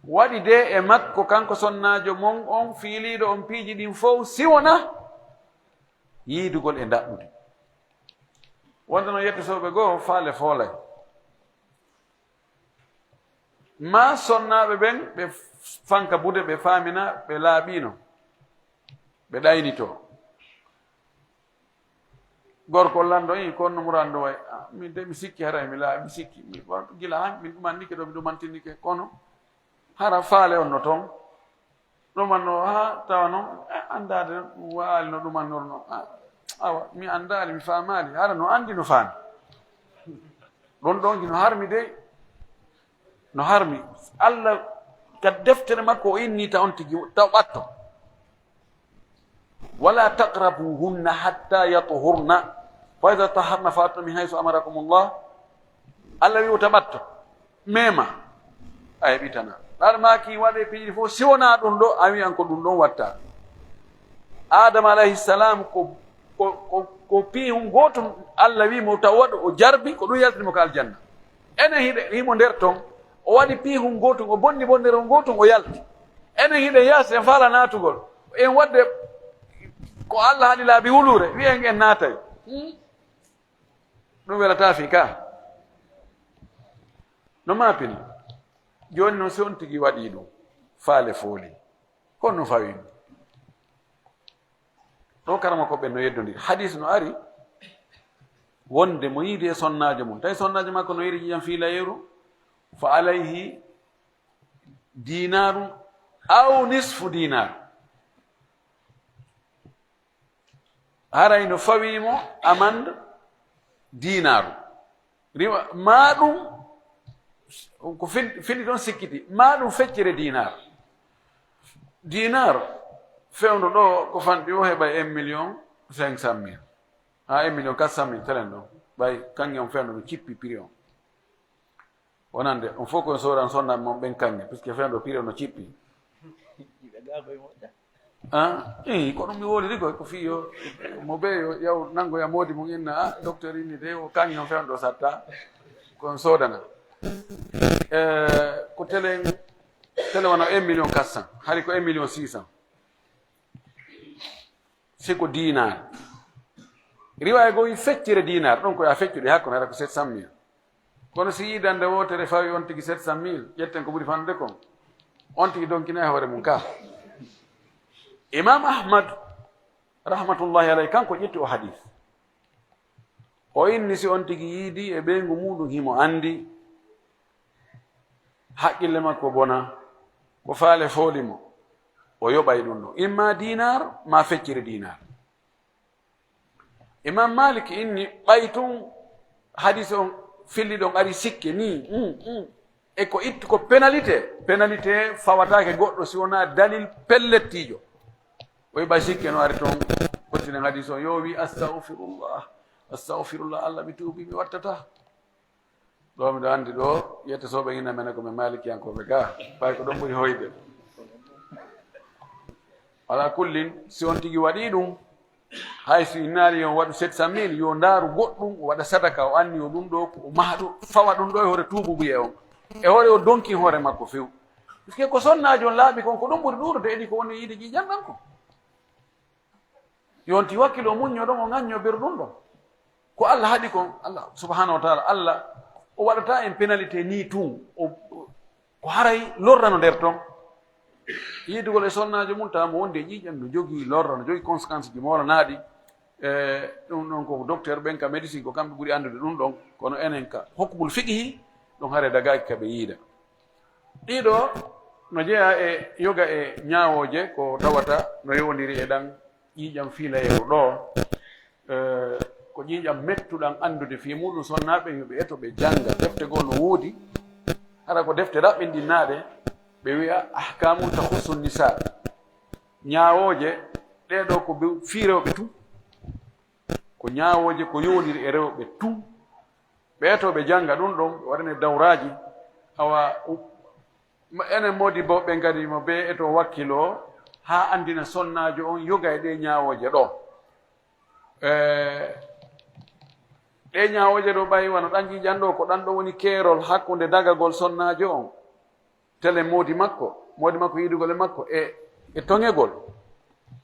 waɗi de e makko kanko sonnaajo mon on fiiliiɗo on piiji ɗin fof siwona yiidugol e ndaɓɓude wonde noon yettosoɓe goo faale foolay ma sonnaaɓe ɓen ɓe fanka bude ɓe faamina ɓe laaɓiino ɓe ɗaynito gorko lanndo i konno murando way min de mi sikki hara mi laaɓi mi sikki gila han min ɗumannike ɗo mi ɗumantinike kono hara faale on no toon ɗumanno ha tawa noon anndade ɗum waali no ɗumannorno awa mi anndaali mi faamaali hara no anndi no faami ɗon ɗonki no harmi de no harmi Allah ka deftere makko o inni ta on tigi taw ɓatto wala taqrabuhunna hatta yatuhurna fa ida taharna fatna min haysu amarakum llah Allah wi wota ɓatto mema a heɓitana ɗaɗa maki waɗe piiji fof siwona ɗum ɗo a wiyan ko ɗum ɗon watta adama alayhi salam ko piihum gotum Allah wimo taw waɗo o jarbi ko ɗum yaltinimo ko aljanna enen hiɗe himo nder toon o waɗi piihum gotum o bonni bonnere on gotum o yalti enen hiɗen yaasi en faala naatugol en wadde ko Allah haɗi laaɓi wulure wiyen en naatay ɗum welata fi ka no mapini joni noon si on tigi waɗi ɗum faale fooli honno fawi ɗum ɗo karama ko ɓe no yeddodiri hadis no ari wonde mo yiide e sonnaajo mum tawi sonnaajo makko no yiri ƴiƴam fiilayeeru fa alayhi dinaru aw nisfu dinar haray no fawimo amande dinaru riwa ma ɗum ko fini ɗon sikkiti ma ɗum feccere dinar fewndo ɗo ko fanɗi o heɓa 1,500,000 ha 1,400,000 telen ɗon ɓay kanŋe on fewndo no cippi prix on wonande on fof koye soran sonnaɓe mon ɓen kanŋe puisque fewndo prix o no cippi ko ɗum mi woliri koy ko fiyo mo ɓe yo yaw nanngoya moodi mum inna docteur inni de o kanŋe on fewndo satta kon sodana ko télé wona 1,400,000 hari ko 1,600,000 siko dinar riwaya goo wi feccire dinar ɗon koye a feccuɗe hakkono hara ko 700,000 kono si yidande wotere fawi on tigi 700,000 ƴetten ko ɓuri fande kon on tigi donkina e hoore mum ka imam ahmad rahmatullahi alayh kanko ƴetti o hadis o inni si on tigi yiidi e ɓeygu muɗum himo andi haqqille makko bona ko faale foolimo o yoɓay ɗum ɗo imma dinar ma feccire dinar imam malik inni ɓay tun hadis on filli ɗon ari sikke ni e ko ittu ko pénalité fawatake goɗɗo si wona dalil pellettijo o yiɓa sikke no ari toon kottinen hadis on yo wi astahfirullah Allah mi tuubi mi wattata ɗo miɗo anndi ɗo yettosoɓe ina mene komi malikiyankoɓe ga ɓay ko ɗon ɓuri hoyde ala kullin si on tigi waɗi ɗum hay so innaari yon waɗu 700 000 yo ndaaru goɗɗum o waɗa sadaka o anni o ɗum ɗo o maha ɗum fawa ɗum ɗo e hoore tuububuye on e hoore o donki hoore makko few puisque ko sonnaajo on laaɓi kon ko ɗum ɓuri ɗuurde eɗi ko woni yiide ƴiƴanɗan ko yonti wakkilo muñño ɗon o ŋañño ber ɗum ɗon ko allah haɗi kon allah subhanahu wa taala allah o waɗata en pénalité ni tun ko haray lorrano nder ton yiidugol e sonnaajo mum tawa mo wonde ƴiiƴan no jogii lorra no jogii conséquence ji moolanaɗi ɗum ɗon ko docteur ɓen ka médecine ko kamɓe ɓuri anndude ɗum ɗon kono enen ka hokkugol fiqihi ɗum hare dagaki kaɓe yiida ɗiɗo no jeeya e yoga e ñaawooje ko tawata no yowndiri e ɗan ƴiiƴam fiilayeru ɗo ko ƴiiƴam mettuɗan anndude fii muɗum sonnaaɓe yo ɓe eto ɓe jannga defte goo no woodi hara ko defte raɓɓindinnaaɗe ɓe wiya ahkamu tahussu nisa ñaawooje ɗeɗo ko fii rewɓe tu ko ñaawooje ko yowndiri e rewɓe tu ɓe eto ɓe jannga ɗum ɗon ɓe waɗane dawraaji awa enen modi bo ɓe ngadi mo ɓe eto wakkilo haa anndina sonnaajo on yoga e ɗe ñaawooje ɗo ɗe ñaawooje ɗo ɓayi wano ɗan ƴiƴan ɗo ko ɗan ɗo woni keerol hakkunde dagagol sonnaajo on tele moodi makko yiidugol e makko e toŋegol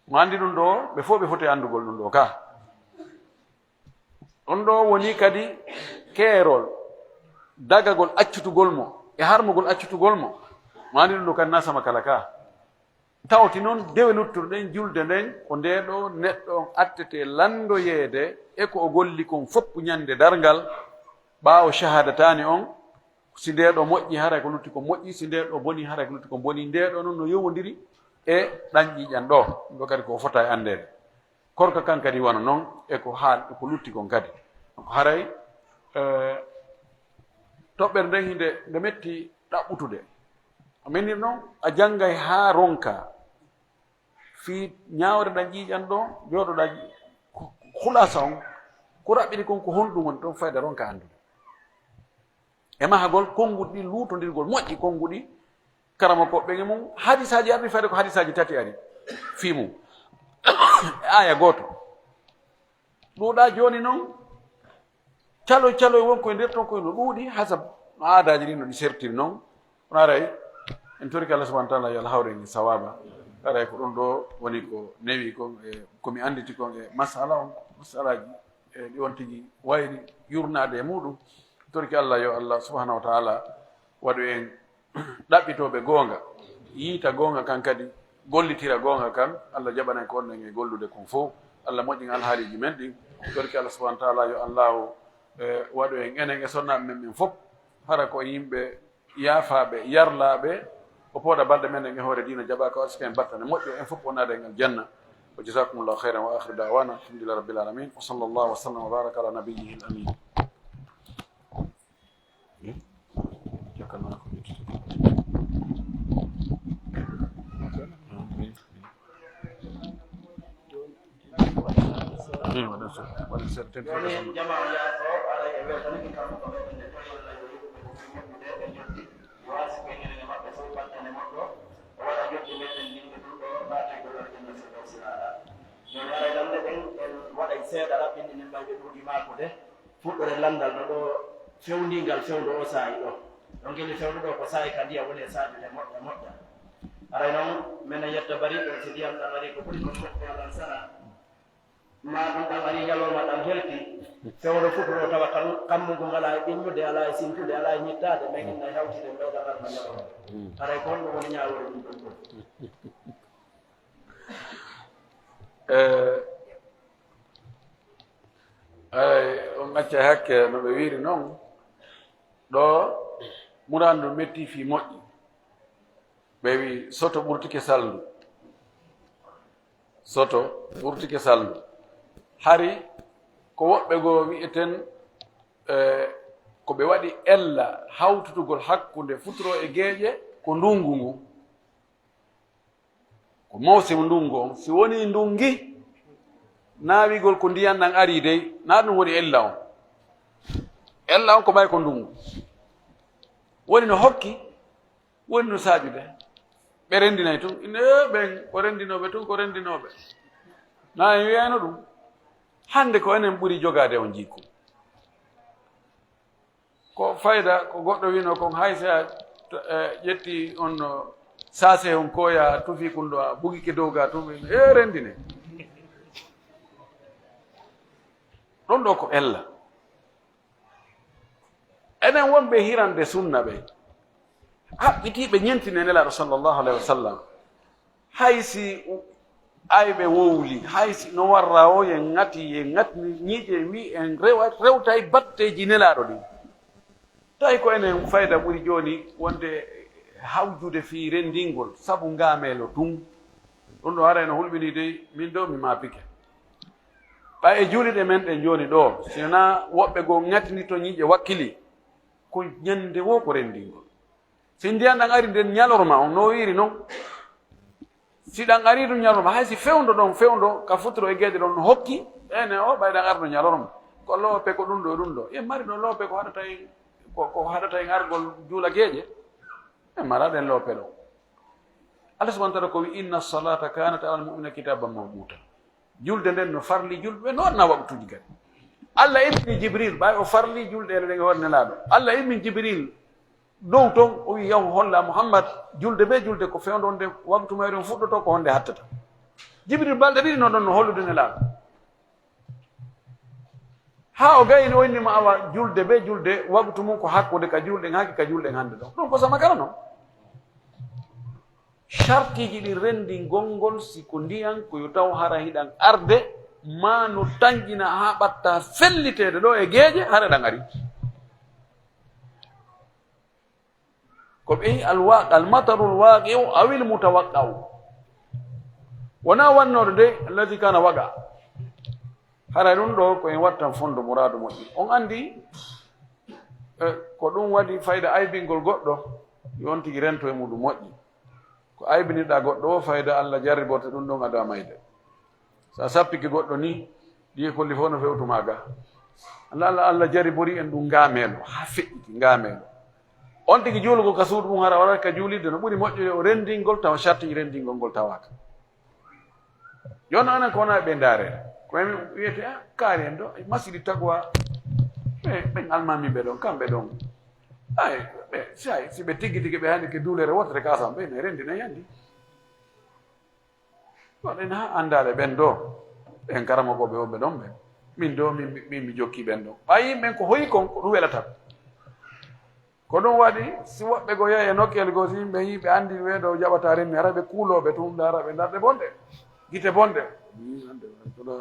mo anndi ɗum ɗo ɓe fof ɓe foti anndugol ɗum ɗo ka ɗon ɗo woni kadi keerol dagagol accutugol mo e harmugol accutugol mo anndi ɗum ɗo kadi nasama kala ka tawti noon dewe lutturɗen julde nden ko nde ɗo neɗɗo on attete landoyeede e ko o golli kon fopp ñande darngal ɓaawo shahadatani on si nde ɗo moƴƴi haray ko lutti ko moƴƴi si nde ɗo boni haray ko lutti ko boni nde ɗo noon no yowondiri e ɗan ƴiƴan ɗo ɗum ɗo kadi ko fota e anndede korka kan kadi wona noon e ko haal ko lutti kon kadi haray toɓɓere nden hinde nde metti ɗaɓɓutude minni noon a janngay haa ronka fii ñaawre ɗan ƴiiƴan ɗo jooɗoɗa hulasa on ko raɓɓiɗi kon ko honɗum woni ɗon fayda ronka anndude e mahagol konnguɗi ɗi luutondirgol moƴƴi konnguɗi karama koɓɓe mum hadisaji arɗi fayde ko hadisaji tati ari fii mum aya gooto ɗuuɗa jooni noon caloy wonko e nder ton koye no ɗuuɗi hasab no aadaji ɗi no ɗi sertiri noon on aray en toriki allah subahana taala yo allah hawreni sawaba aray ko ɗon ɗo woni ko newi kon e komi annditi kon e masalaji e ɗi on tigi wayri yurnade e muɗum toriki allah yo allah subahanahu wa taala waɗu en ɗaɓɓitoɓe goonga yiita goonga kan kadi gollitira goonga kan allah jaɓanen ko onɗen e gollude kon fof allah moƴƴin alhaaliji men ɗin toriki allah subahana taala yo allahu waɗu en enen e sonnaɓe men ɓen fof hara ko yimɓe yaafaɓe yarlaɓe o pooɗa balɗe men en e hoore dina jaɓa ko arsika en battane moƴƴo en fof o naada en aljanna wa jasakumullahu khairan wa akhiru dawana alhamdulillah rabbil alamin wa sallallahu wa sallam wa baraka ala nabiyyihi al amin seeɗa raɓɓinɗinen mayɓe ɗuuɗi maako de fuɗɗore landal no ɗo fewndingal fewndo o saayi ɗo ɗon geli fewndo ɗo ko saayi ka ndiyam woni e saajude moƴƴa aray noon minen yetta bariɗo so ndiyam ɗam ari ko ɓuri ko foɗɗo alan sana ma ɗum ɗam ari ñalowma ɗam helti fewndo fuɗɗoro tawa kammugu ngala e ɓinnude ala e simtude ala e ñittade mais inna e hawtide mbeyɗa arma ñalowma aray ko honɗum woni ñawore ɗum ɗon ɗo on acca hakke no ɓe wiiri noon ɗo murandu metti fii moƴƴi ɓe wi soto ɓurtike salndu hari ko woɓɓe goo wi'eten ko ɓe waɗi ella hawtutugol hakkunde futuro e geeƴe ko ndungu ngu ko mawsimu ndungu on si woni ndungi naawigol ko ndiyan ɗan ari dey na ɗum woni ella on ko ɓay ko ndungu woni no hokki woni no saajude ɓe renndinay tun ine ɓen ko renndinooɓe tun ko renndinooɓe na en wiyano ɗum hannde ko enen ɓuri jogaade on jikku ko fayda ko goɗɗo wino kon hay so a ƴetti on no saase on koya tufi kun ɗo a ɓugike dow ga tum renndine ɗon ɗo ko ella enen wonɓe hirande sunna ɓe haɓɓitiiɓe ñentine nelaaɗo sallllahu alayhi wa sallam hay si ayɓe wowli hay si no warra o yen ŋati ñiiƴe wi en rewtay batteji nelaaɗo ɗi tawi ko enen fayda ɓuri jooni wonde hawjude fii renndingol sabu ngaameelo tun ɗum ɗo hara eno hulɓini dey min ɗo mi maapike ɓa e juuliɗe men ɗen jooni ɗo sina woɓɓe goo ŋatini to ñiiƴe wakkili ko ñande wo ko renndingol si ndiyan ɗan ari nden ñalorma on no wiiri noon si ɗan ari ɗum ñalorma hay si fewndo ɗon fewndo ka futuro e geeɗe ɗon no hokki ene o ɓayɗan arno ñalorma ko loope ko ɗum ɗo e ɗum ɗo e mari ɗo loope ko haɗata en ko haɗata en argol juula geeƴe e maraɗen loope ɗo allah subahana taala ko wi inna salata kanat ala almumina kitaban mawquta julde nden no farli julɓe no wanna waɓtuji kadi allah immini jibril ɓay o farli julde ele ɗen e hornelaaɗo allah immin jibril dow toon o wi yahu holla mouhammad julde ɓe julde ko fewndo nde waktu mayre on fuɗɗoto ko honde hattata jibril balɗe ɗiɗi no ɗon no hollude nelaaɗo ha o gayni o innima awa julde ɓe julde waktu mum ko hakkude ka julɗen haaki ka julɗen hannde ɗon ɗum ko sama kala noon chartiji ɗi renndi gongol siko ndiyan ko yo taw hara hiɗan arde ma no tañƴina ha ɓatta fellitede ɗo e geeƴe hara ɗan ari ko ɓeyi almataru lwaqiu awil mutawaqqau wona wannode de alladi kana waga hara ɗum ɗo koyen wattan fondo mouradu moƴƴi on andi ko ɗum waɗi fayda aybingol goɗɗo yon tigi rento e muɗum moƴƴi ko aybiniɗa goɗɗo o fayda allah jarriborte ɗum ɗon ado a mayde sa sappiki goɗɗo ni ɗi kolli fof no fewtuma ga allah jarribori en ɗum ngameelo ha feƴƴiti ngameelo on tigi juulugo ka suudu mum hara waɗata ka juulidde no ɓuri moƴƴude o renndingol tawa chartiji renndingol ngol tawaka joni onen ko wona ɓe ndaarede komin wiyete kaari en ɗo masidi tagwa ɓen almamiɓe ɗon kamɓe ɗon ay ɓe si ɓe tigui tigui ɓe hannde ke duulere wotere kasam ɓe ne renndina yandi waɗen ha andade ɓen ɗo ɓen karamokoɓe wonɓe ɗon ɓen min ɗo min mi jokki ɓen ɗon ɓa yimɓen ko hoyi kon ko ɗum welata ko ɗum waɗi si woɓɓe go yeeya e nokkel goo si yimɓe yiɓe andi weeɗo jaɓata renni ara ɓe kuuloɓe tum dara ɓe darɗe bonɗe guite bonɗe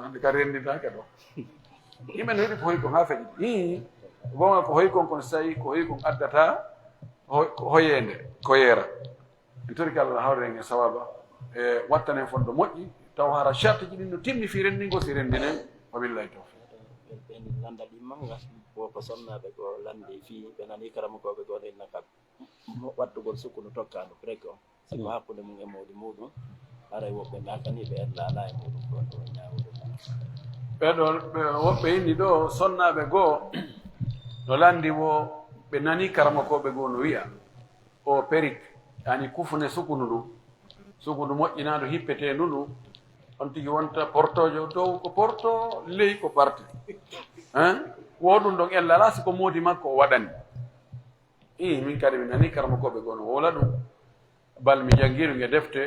hande kadi rennditake ɗo yimɓe no yiɗi ko hoyi kon ha feƴi i gonga ko hoyi kon kono so tawi ko hoyi kon addata hoyende ko yeera en toriki allah hawre en e sawaba e wattanen fondo moƴƴi taw hara charte ji ɗin no timmi fi renndingo si renndinen wabillahi tawfiq ɓen landa ɗimmanga ko sonnaɓe ko landi fi ɓe nani karamokoɓe goo ɗen naka wattugol sukku no tokkano prek o siko hakkude mum e mawɗi muɗum aray woɓɓe nakaniɓe ella ala e muɗum ɗon ɗo ñawude ɓeɗon woɓɓe inni ɗo sonnaɓe goo no landi wo ɓe nani karamakoɓe goo no wiya o périk yani kufune sukunu ɗum sukunu moƴƴinaɗo hippete ndu ɗum on tigi wonta portojo dow ko porto ley ko parti wo ɗum ɗon ella ala siko moodi makko o waɗani min kadi mi nani karamakoɓe goo no wola ɗum bal mi janggiɗum e defte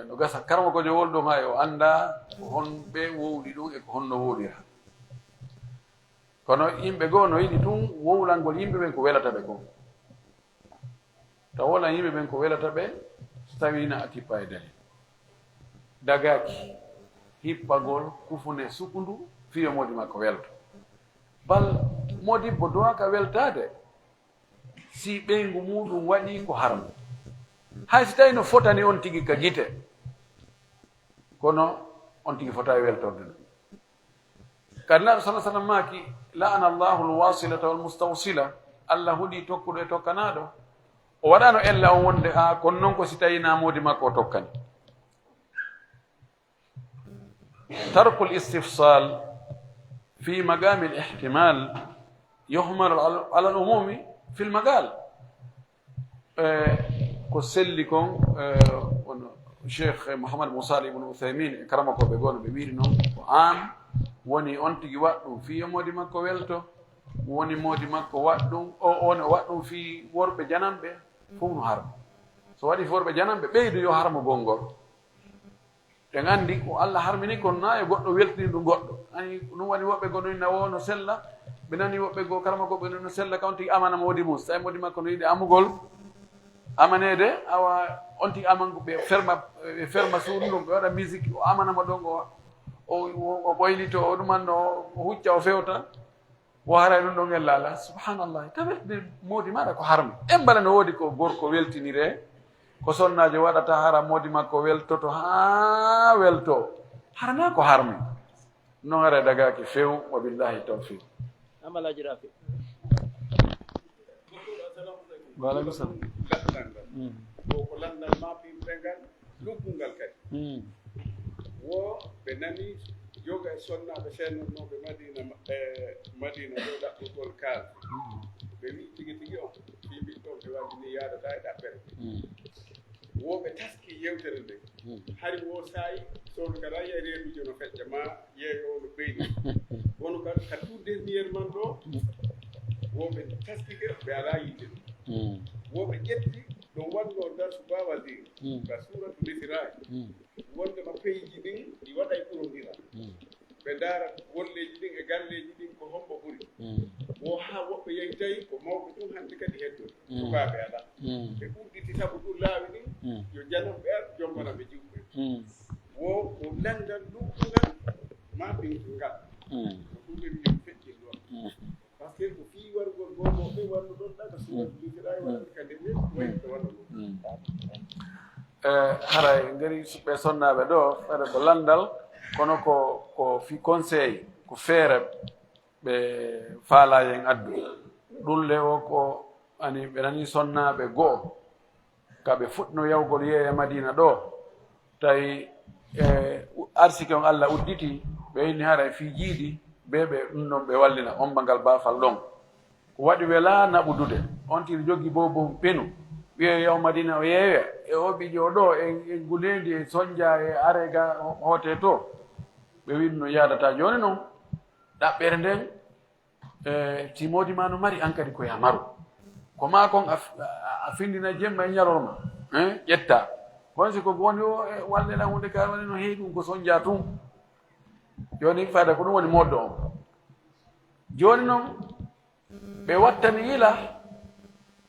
no gasa karamakojo wol ɗum hay o anda ko hon ɓe wowɗi ɗum e ko honno wowɗira kono yimɓe goo no yiɗi tun wowlangol yimɓe ɓen ko welata ɓe kon taw wolan yimɓe ɓen ko welata ɓe so tawina a tippa e dalil dagaki hippagol kufune sukundu fiyo modi makko welta bal modibbo dowaka weltade si ɓeygu muɗum waɗi ko haram hay so tawi no fotani on tigi ka gite kono on tigi fota weltorde ɗum kadi laɗo salah sallam maki la'ana allahu lwasilata walmustawsila allah huuɗi tokkuɗo e tokkanaɗo o waɗano ella on wonde ha kono noon ko si tawi namodi makko o tokkani tarku listifsal fi magami lihtimal yuhmalu ala al umumi fi lmagal ko selli kon on cheikh mouhamadou moussali ibnu outhaymin e karama koɓe gono ɓe wiiri noon ko an woni on tigi waɗ ɗum fi modi makko welto woni modi makko waɗ ɗum on o waɗ ɗum fi worɓe janamɓe fof no harma so waɗi fi worɓe janamɓe ɓeydu yo harmo gongol ɓe gandi ko allah harmini kono na e goɗɗo weltini ɗum goɗɗo ani ɗum waɗi woɓɓe go noyi nawo no sella ɓe nani woɓɓe go karama koɓe no sella kam tigi amana modi mum so tawi modi makko no yiɗi amugol amanede awa on tigi amango ɓe ferma suudu ɗum ɓe waɗa musique o amanamo ɗon o ɓoylito o ɗumanno o hucca o fewta o haray ɗum ɗon ngel laala subhanallah tawetde moodi maɗa ko harmi en mbala no woodi ko gorko weltinire ko sonnajo waɗata hara moodi makko weltoto ha welto harana ko harmi noon ara dagaki few wa billahi tawfiq amalaji rafi waaleykum salam ko landal mapimɓe ngal luggungal kadi wo ɓe nani yoga e sonnaɓe sennotnoɓe madina ɗo ɗaɓɓugol kaal ɓe wi tigi tigi on fiɓiɗɗo ɓe waddini yaadata e ɗaɓɓere woɓe taski yewtere nde hari wo saayi sono kada yiya reeduji no fecca ma yeeyo no ɓeydi wono ka tout dernier man ɗo woɓe taskike ɓe ala yiide ɗum woɓe ƴetti ɗum wanno darsu bawadir ka suratu lisiraji wondema peyji ɗin ɗi waɗay ɓurondira ɓe ndaara golleji ɗin e galleji ɗin ko hombo ɓuri wo ha woɓɓe yehi tawi ko mawɓe ɗum hannde kadi heddori sukaɓe ala ɓe ɓurɗiti sabu ɗum laawi ɗin yo janam ɓe ar jombana ɓe jiwɓe wo ko landal luggungal ma ɓingal ngal ko ɗum ɓe wiyo feƴƴin ɗon par ce que ko fii wargol gomo ɓe wanno ɗon ɗaga suratu lisiraji waɗande kadi ɓe wayi ko wanno ɗum haray ngari ɓe sonnaɓe ɗo ɓeɗa ko landal kono ko fi conseil ko feere ɓe faalayen addu ɗulle o ko ani ɓe nani sonnaɓe go'o kaɓe fuɗno yawgol yeeya madina ɗo tawi arsike on allah udditi ɓe inni haray fi jiiɗi ɓe ɗum ɗon ɓe wallina ombangal baafal ɗon ko waɗi wela naɓudude on tiri joggi bobo penu wiye yaw madina o yeewe e oɓiƴo ɗo e gulendi e soñdia e arega hoote to ɓe wini no yadata joni noon ɗaɓɓere nden si modi ma no mari an kadi koye maru ko ma kon a findina jemma e ñalorma ƴetta kon si ko woni o walleɗa hunde ka woni no heewi ɗum ko soñdia tum joni fayda ko ɗum woni moddo on joni noon ɓe wattani yila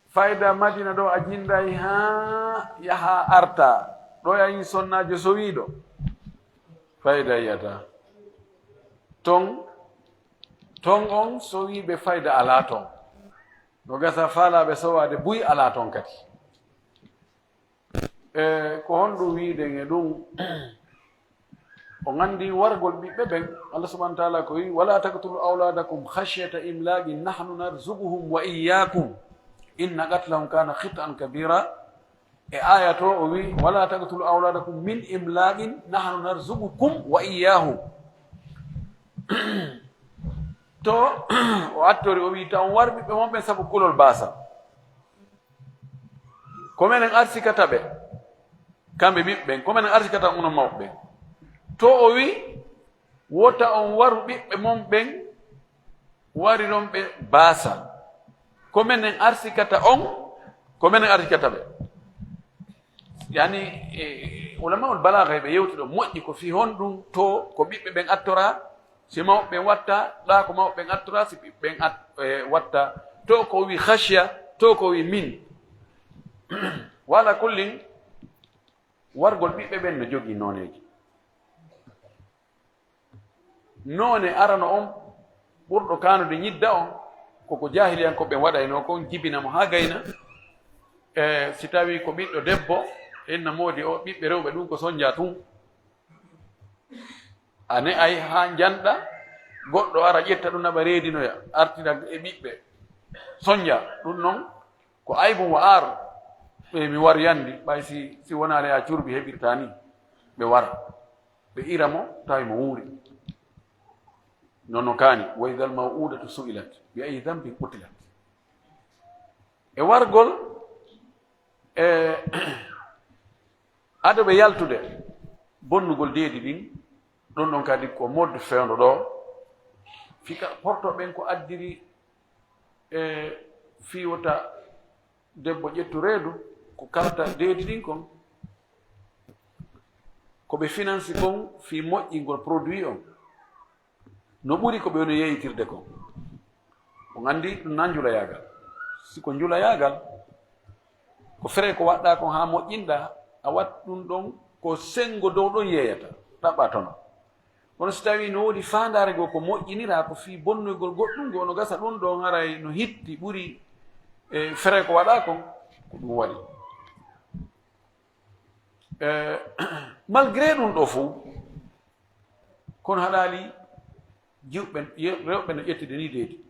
fayda madina ɗo a jinday ha yaha arta ɗo yayi sonnajo sowiɗo fayda yiyata ton on sowiɓe fayda ala ton no gasa faalaɓe sowade buy ala ton kadi ko honɗum wiiden e ɗum o gandi wargol ɓiɓɓe ɓen allah subahana taala ko wi wala taqtulu auladakum khashyata imlaqi nahnu narzuquhum wa iyyakum inna qatlahum kana khit'an kabira e aya to o wi wala taqtulu auladakum min imlaqin nahnu narzuqukum wa iyyahum to o attori o wi taw war ɓiɓɓe mon ɓen saabu kulol basa komenen arsikata ɓe kamɓe ɓiɓɓen komenen arsikata uno mawɓe to o wi wota on waru ɓiɓɓe mon ɓen wari ɗon ɓe baasa komenen arsikata on komenen arsikata ɓe yani ulamaul balaga ɓe yewti ɗo moƴƴi ko fi hon ɗum to ko ɓiɓɓe ɓen attora si mawɓe watta ɗa ko mawɓe ɓen attora si ɓiɓɓe ɓen watta to ko wi khashya to ko wi min wala kullin wargol ɓiɓɓe ɓen no jogii nooneji noone arano on ɓurɗo kanude ñidda on koko jahiliyankoɓe waɗayno kon jibinamo ha gayna si tawi ko ɓiɗɗo debbo inna moodi o ɓiɓɓe rewɓe ɗum ko soñdia tun ane ay ha janɗa goɗɗo ara ƴetta ɗum naɓa reedinoya artira e ɓiɓɓe soñdia ɗum noon ko aybum wa ar mi war yandi ɓay si wonani a curbi heɓirta ni ɓe wara ɓe ira mo tawi mo wuuri nono kaani wa idal maw'udatu su'ilat bi ay dambin qutilat e wargol ado ɓe yaltude bonnugol deedi ɗin ɗon ɗon kadi ko modde fewndo ɗo fika porto ɓen ko addiri fiwota debbo ƴettu reedu ko kalta deedi ɗin kon ko ɓe finance kon fi moƴƴingol produit on no ɓuri ko ɓe woni yeyitirde kon on anndi ɗum nan julayagal siko julayagal ko fere ko waɗɗa kon ha moƴƴinɗa a wat ɗum ɗon ko sengo dow ɗon yeeyata ɗaɓɓa tono kono so tawi no woodi fandare goo ko moƴƴinira ko fi bonnoygol goɗɗum go no gasa ɗum ɗon haray no hitti ɓuri fere ko waɗa kon ko ɗum waɗi malgré ɗum ɗo fo kono haɗali jiwɓe rewɓe no ƴettide ni deedi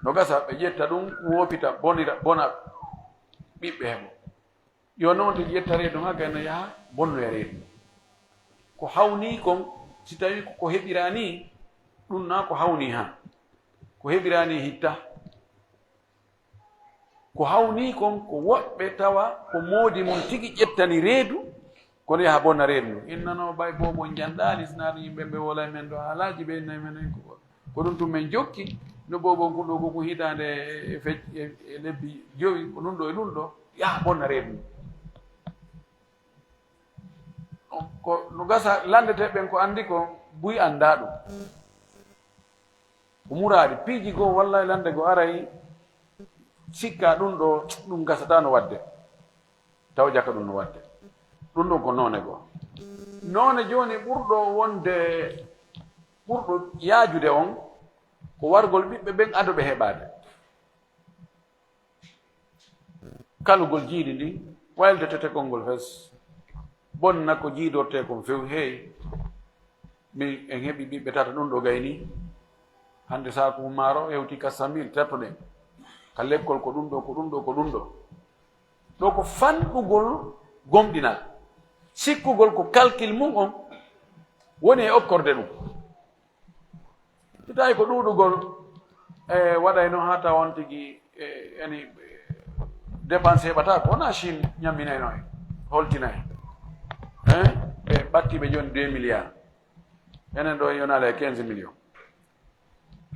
no gasa ɓe ƴetta ɗum woopita bona ɓiɓɓe heɓo yo noon to ƴetta reedu ma gayno yaha bonnoya reedu ko hawni kon si tawi ko heɓirani ɗum na ko hawni ha ko heɓirani hitta ko hawni kon ko woɓɓe tawa ko moodi mum tigi ƴettani reedu kono yaha bonna reedu ndu innano bay bomo janɗali sinaɗo yimɓe ɓe wola men ɗo haalaji ɓe innayi men ko ɗum tum men jokki no bobon ko ɗo koko hitande e lebbi 5 ko ɗum ɗo e ɗum ɗo yaha bonna reedu ndu ko no gasa landeteɓen ko andi ko buy anda ɗum ko muraadi piiji goo walla lande go aray sikka ɗum ɗo ɗum gasata no wadde taw jaka ɗum no wadde ɗum ɗon ko noone goo noone joni ɓurɗo wonde ɓurɗo yaajude on ko wargol ɓiɓɓe ɓen adoɓe heɓade kalugol jiiɗi ndi wayde tetekol ngol fes bonna ko jiidorte kon few hey mi en heɓi ɓiɓɓe tata ɗum ɗo gayni hande saku maaro hewti 400 000 tertoɗen ka lekkol ko ɗum ɗo ko ɗum ɗo ko ɗum ɗo ɗo ko fanɗugol gomɗinal sikkugol ko calcul mum on woni e okkorde ɗum tawi ko ɗuɗugol waɗayno ha tawon tigi yani dépense heɓata ko wona Chine ñamminayno e holtinayi ɓe ɓattiɓe joni 2 milliards enen ɗo yonale 15 millions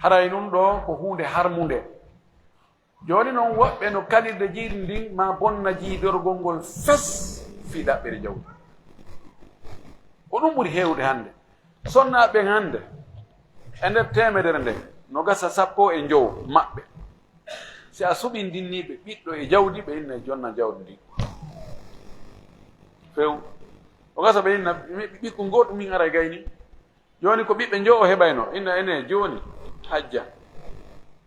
haray ɗum ɗo ko hunde harmunde joni noon woɓɓe no kalirde jiiɗi ndin ma bonna jiidorgol ngol fes fi ɗaɓɓere jawdi ko ɗum ɓuri hewde hannde sonnaɓen hannde e nder temedere nde no gasa 10 maɓɓe si a suɓindinniɓe ɓiɗɗo e jawdi ɓe inna jonna jawdi ndi few o gasa ɓe inna ɓikku goɗɗum min ara gayni joni ko ɓiɓɓe o heɓayno inna ene joni hajja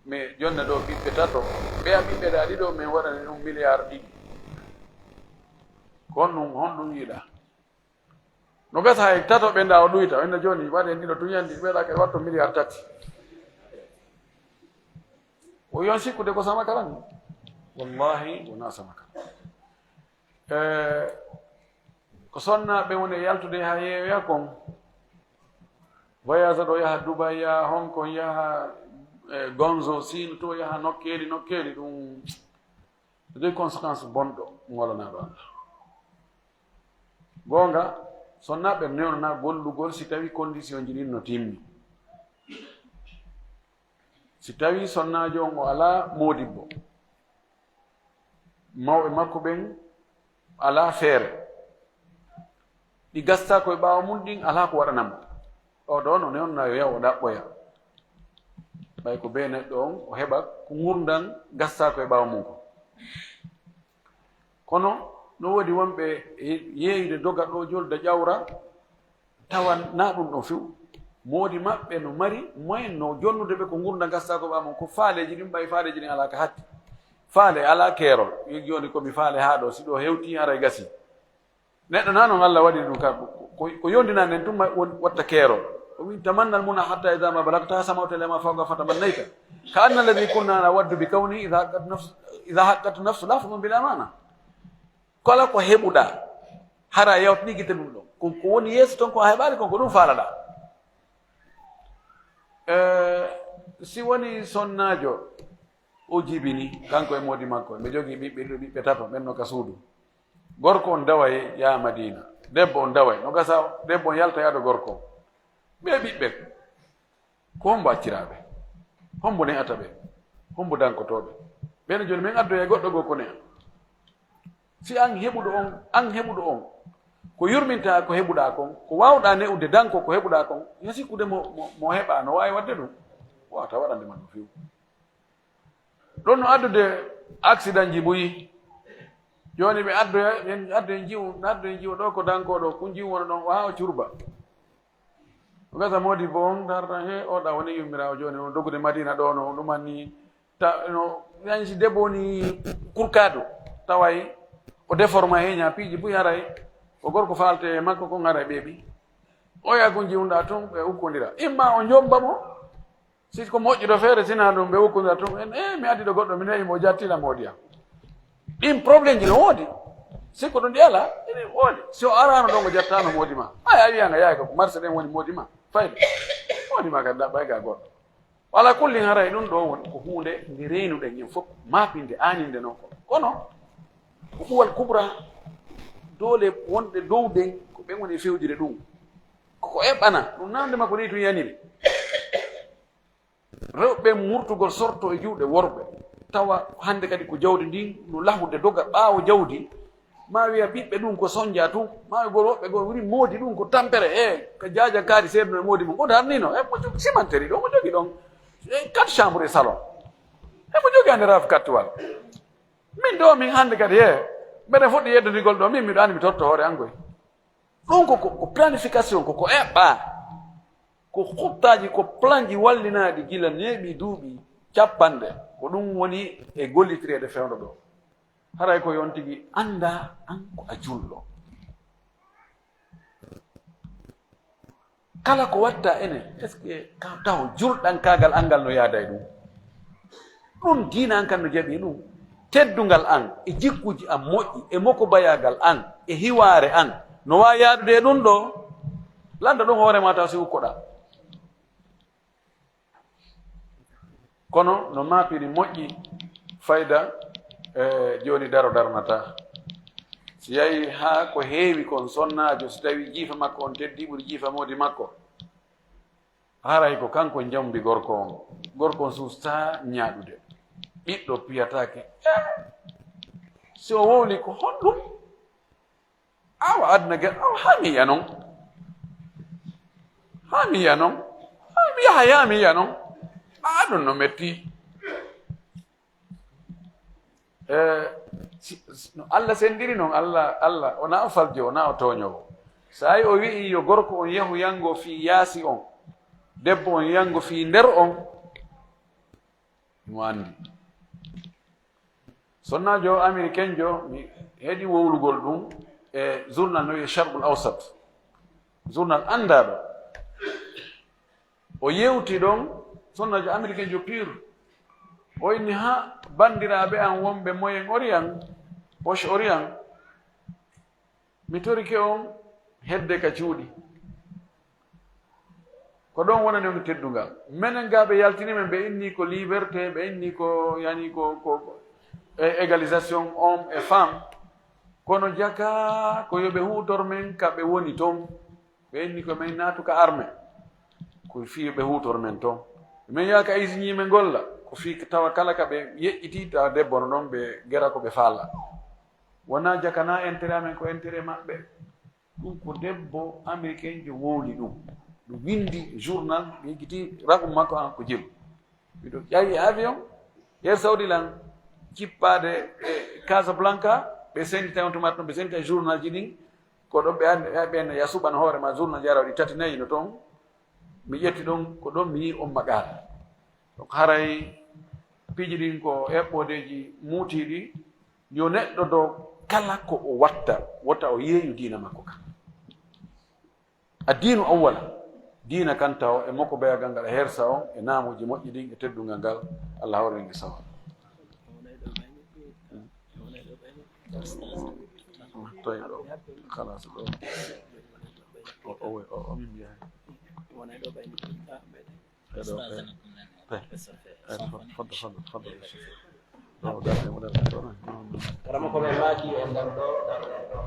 mais jonna ɗo ɓiɓɓe tato ɓeya ɓiɓɓe ɗa ɗiɗo min waɗani ɗum milliard 2 kon ɗum honɗum yiiɗa no gasa hay tato ɓe nda o ɗuyta inna joni waɗen ɗiɗo tuñandi ɓeɗa kadi watto milliard 3 o yon sikkude ko sama karan wallahi wona sama karan ko sonnaɓe woni yaltude ha yeewoya kon voyage ɗo yaha Dubai yaha Hong Kong yaha Gonzo Sine to yaha nokkeli ɗum de conséquence bonɗo ngolanaɗo Allah gonga sonnaɓe newnana gollugol si tawi condition ji ɗin no timmi si tawi sonnajo on o ala modibbo mawɓe makko ɓen ala feere ɗi gasta koye ɓaawa mum ɗin ala ko waɗanamo o ɗo no newna yo yaha o ɗaɓɓoya ɓay ko be neɗɗo on o heɓa ko gurdan gasta koye ɓaawa mum ko kono no woodi wonɓe yeeyde doga ɗo jolda ƴawra tawan na ɗum ɗo few moodi maɓɓe no mari moyen no jonnude ɓe ko gurda gasta ko ɓaawa mum ko faaleji ɗin ɓay faaleji ɗin ala ka hatti faale ala keerol joni komi faale haa ɗo si ɗo hewti ara gasi neɗɗo na noon Allah waɗi ɗum ka ko yondina nden tum watta keerol o wi tamannal muna hatta ida ma balagta samawtelema fawga fatamannayta ka anna alladi kunna nawaddu bi kawni ida haqqat nafsu lafdum bil amana kala ko heɓuɗa hara yawtini gite ɗum ɗon ko woni yeeso ton ko a heɓani kon ko ɗum faalaɗa si woni sonnajo o jibini kanko e modi makko ɓe jogii ɓiɓɓe tato ɓen no ka suudu gorko on daway yaa Madina debbo on daway no gasa debbo on yalta yaado gorko ɓe ɓiɓɓe ko hombo acciraaɓe hombo ne ata ɓe hombo dankotoɓe ɓen joni min addoye goɗɗo goo ko ne si an heɓuɗo on ko yurminta ko heɓuɗa kon ko wawɗa ne'ude danko ko heɓuɗa kon yo sikkude mo heɓa no wawi wadde ɗum wata waɗande man no fewi ɗon no addude accident ji boyi joni ɓe addoye jiwo ɗo ko dankoɗo ko jiw wona ɗon wawa curba o gasa modi bo on darta he oɗa woni yummirawo joni no dogude Madina ɗo no ɗumanni no yansi debbo woni kurkado taway o déforma heña piiji boyi haray ko gorko falte makko kon haray ɓeeɓi o yaa ko jiwɗa tun ɓe ukkodira imma o jomba mo si ko moƴƴuɗo feere sina ɗum ɓe ukkodira tun mi addi ɗo goɗɗo mi nayi mo jattila moodi am ɗin probléme ji no woodi sikko ɗum ɗi ala ene woodi si o arano ɗon o jattano moodi ma a wiyanga yaay ko marché ɗen woni moodi ma fayde moodi ma kadi ɗaɓɓay ga goɗɗo wala kulli haray ɗum ɗo woni ko hunde nde reynuɗen en fof maapinde aninde noon ko kono ko ɓuwal kubra dole wonɓe dow den ko ɓen woni fewjire ɗum koko eɓɓana ɗum namde makko ni tun yaniri rewɓe murtugol sorto e juuɗe worɓe tawa hande kadi ko jawdi ndin no lahude doga ɓaawo jawdi ma wiya ɓiɓɓe ɗum ko soñdia tun ma wi gol woɓɓe gol woni moodi ɗum ko tampere ko jaaja kaari seeduno e moodi mum ko darnino mo jogi cimenterie ɗo mo jogi ɗon 4 chambre e salon mo jogi hande raf kattuwal min ɗo min hande kadi mbeɗen fuɗɗi yeddodigol ɗo min miɗo andi mi torto hoore an koy ɗum ko planification koko eɓɓa ko huttaji ko plan ji wallinaɗi gila neeɓi duuɓi capanɗe ko ɗum woni e gollitirede fewdo ɗo haray ko yon tigi anda an ko a julɗo kala ko watta enen est ce que taw julɗan kagal angal no yaada e ɗum ɗum diina an kan no jaɓi ɗum teddungal an e jikkuji an moƴƴi e moko bayagal an e hiwaare an no wawi yaadude e ɗum ɗo landa ɗum hoorema taw si ukkoɗa kono no maapiri moƴƴi fayda joni darnata si yahi ha ko heewi kon sonnajo so tawi jiifa makko on teddi ɓuri jiifa modi makko haray ko kanko jambi gorko on susta ñaaɗude ɓiɗɗo piyatake si o wowli ko honɗum awa adna gel awa ha mi yiya noon mi yaha mi yiya noon ɗum no metti no Allah sendiri noon Allah wona o faljo wona o toñowo sa yi o wi'i yo gorko on yahu yango fi yaasi on debbo on yango fi nder on mo andi sonnajo américain jo mi heeɗi wowlugol ɗum e journal no wiye Sharqul Awsat journal andaɗo o yewti ɗon sonnajo américain jo pur o inni ha bandiraɓe an wonɓe moyen orient poche orient mi torike on hedde ka cuuɗi ko ɗon wonani on teddungal minen ga ɓe yaltinimen ɓe inni ko liberté ɓe inni ko yani ko égalisation homme et femme kono jaka ko yoɓe hutor men kaɓe woni toon ɓe inni ko min natuka armé ko fi ɓe hutor men toon min yaka isñime golla ko fi tawa kala ka ɓe yeƴƴiti tawa debbo no ɗon ɓe gera ko ɓe faalla wona jakana intérêt amen ko intérêt maɓɓe ɗum ko debbo américain jo wowli ɗum windi journal ɓe yeggiti raɓum makko an ko jelu miɗo ƴawi avion yer sawdi lan cippade e Casablanca ɓe sendita on tumata ɗon ɓe sendita journal ji ɗin ko ɗon ɓen ya suɓano hoorema journal ji ara waɗi 3 nayi no toon mi ƴetti ɗon ko ɗon mi yi on maƙala donc haray piiji ɗin ko heɓɓodeji muutiɗi yo neɗɗo dow kala ko o watta o yeeyu diina makko kan a diinu awwala diina kan taw e makko bayagal ngal e hersa on e naamuji moƴƴi ɗin e teddungal ngal Allah hawrengue sawa toy ɗo halas ɗo o min mbiya تفضل karama ko ɓe maaki e nder ɗo darɗen ɗo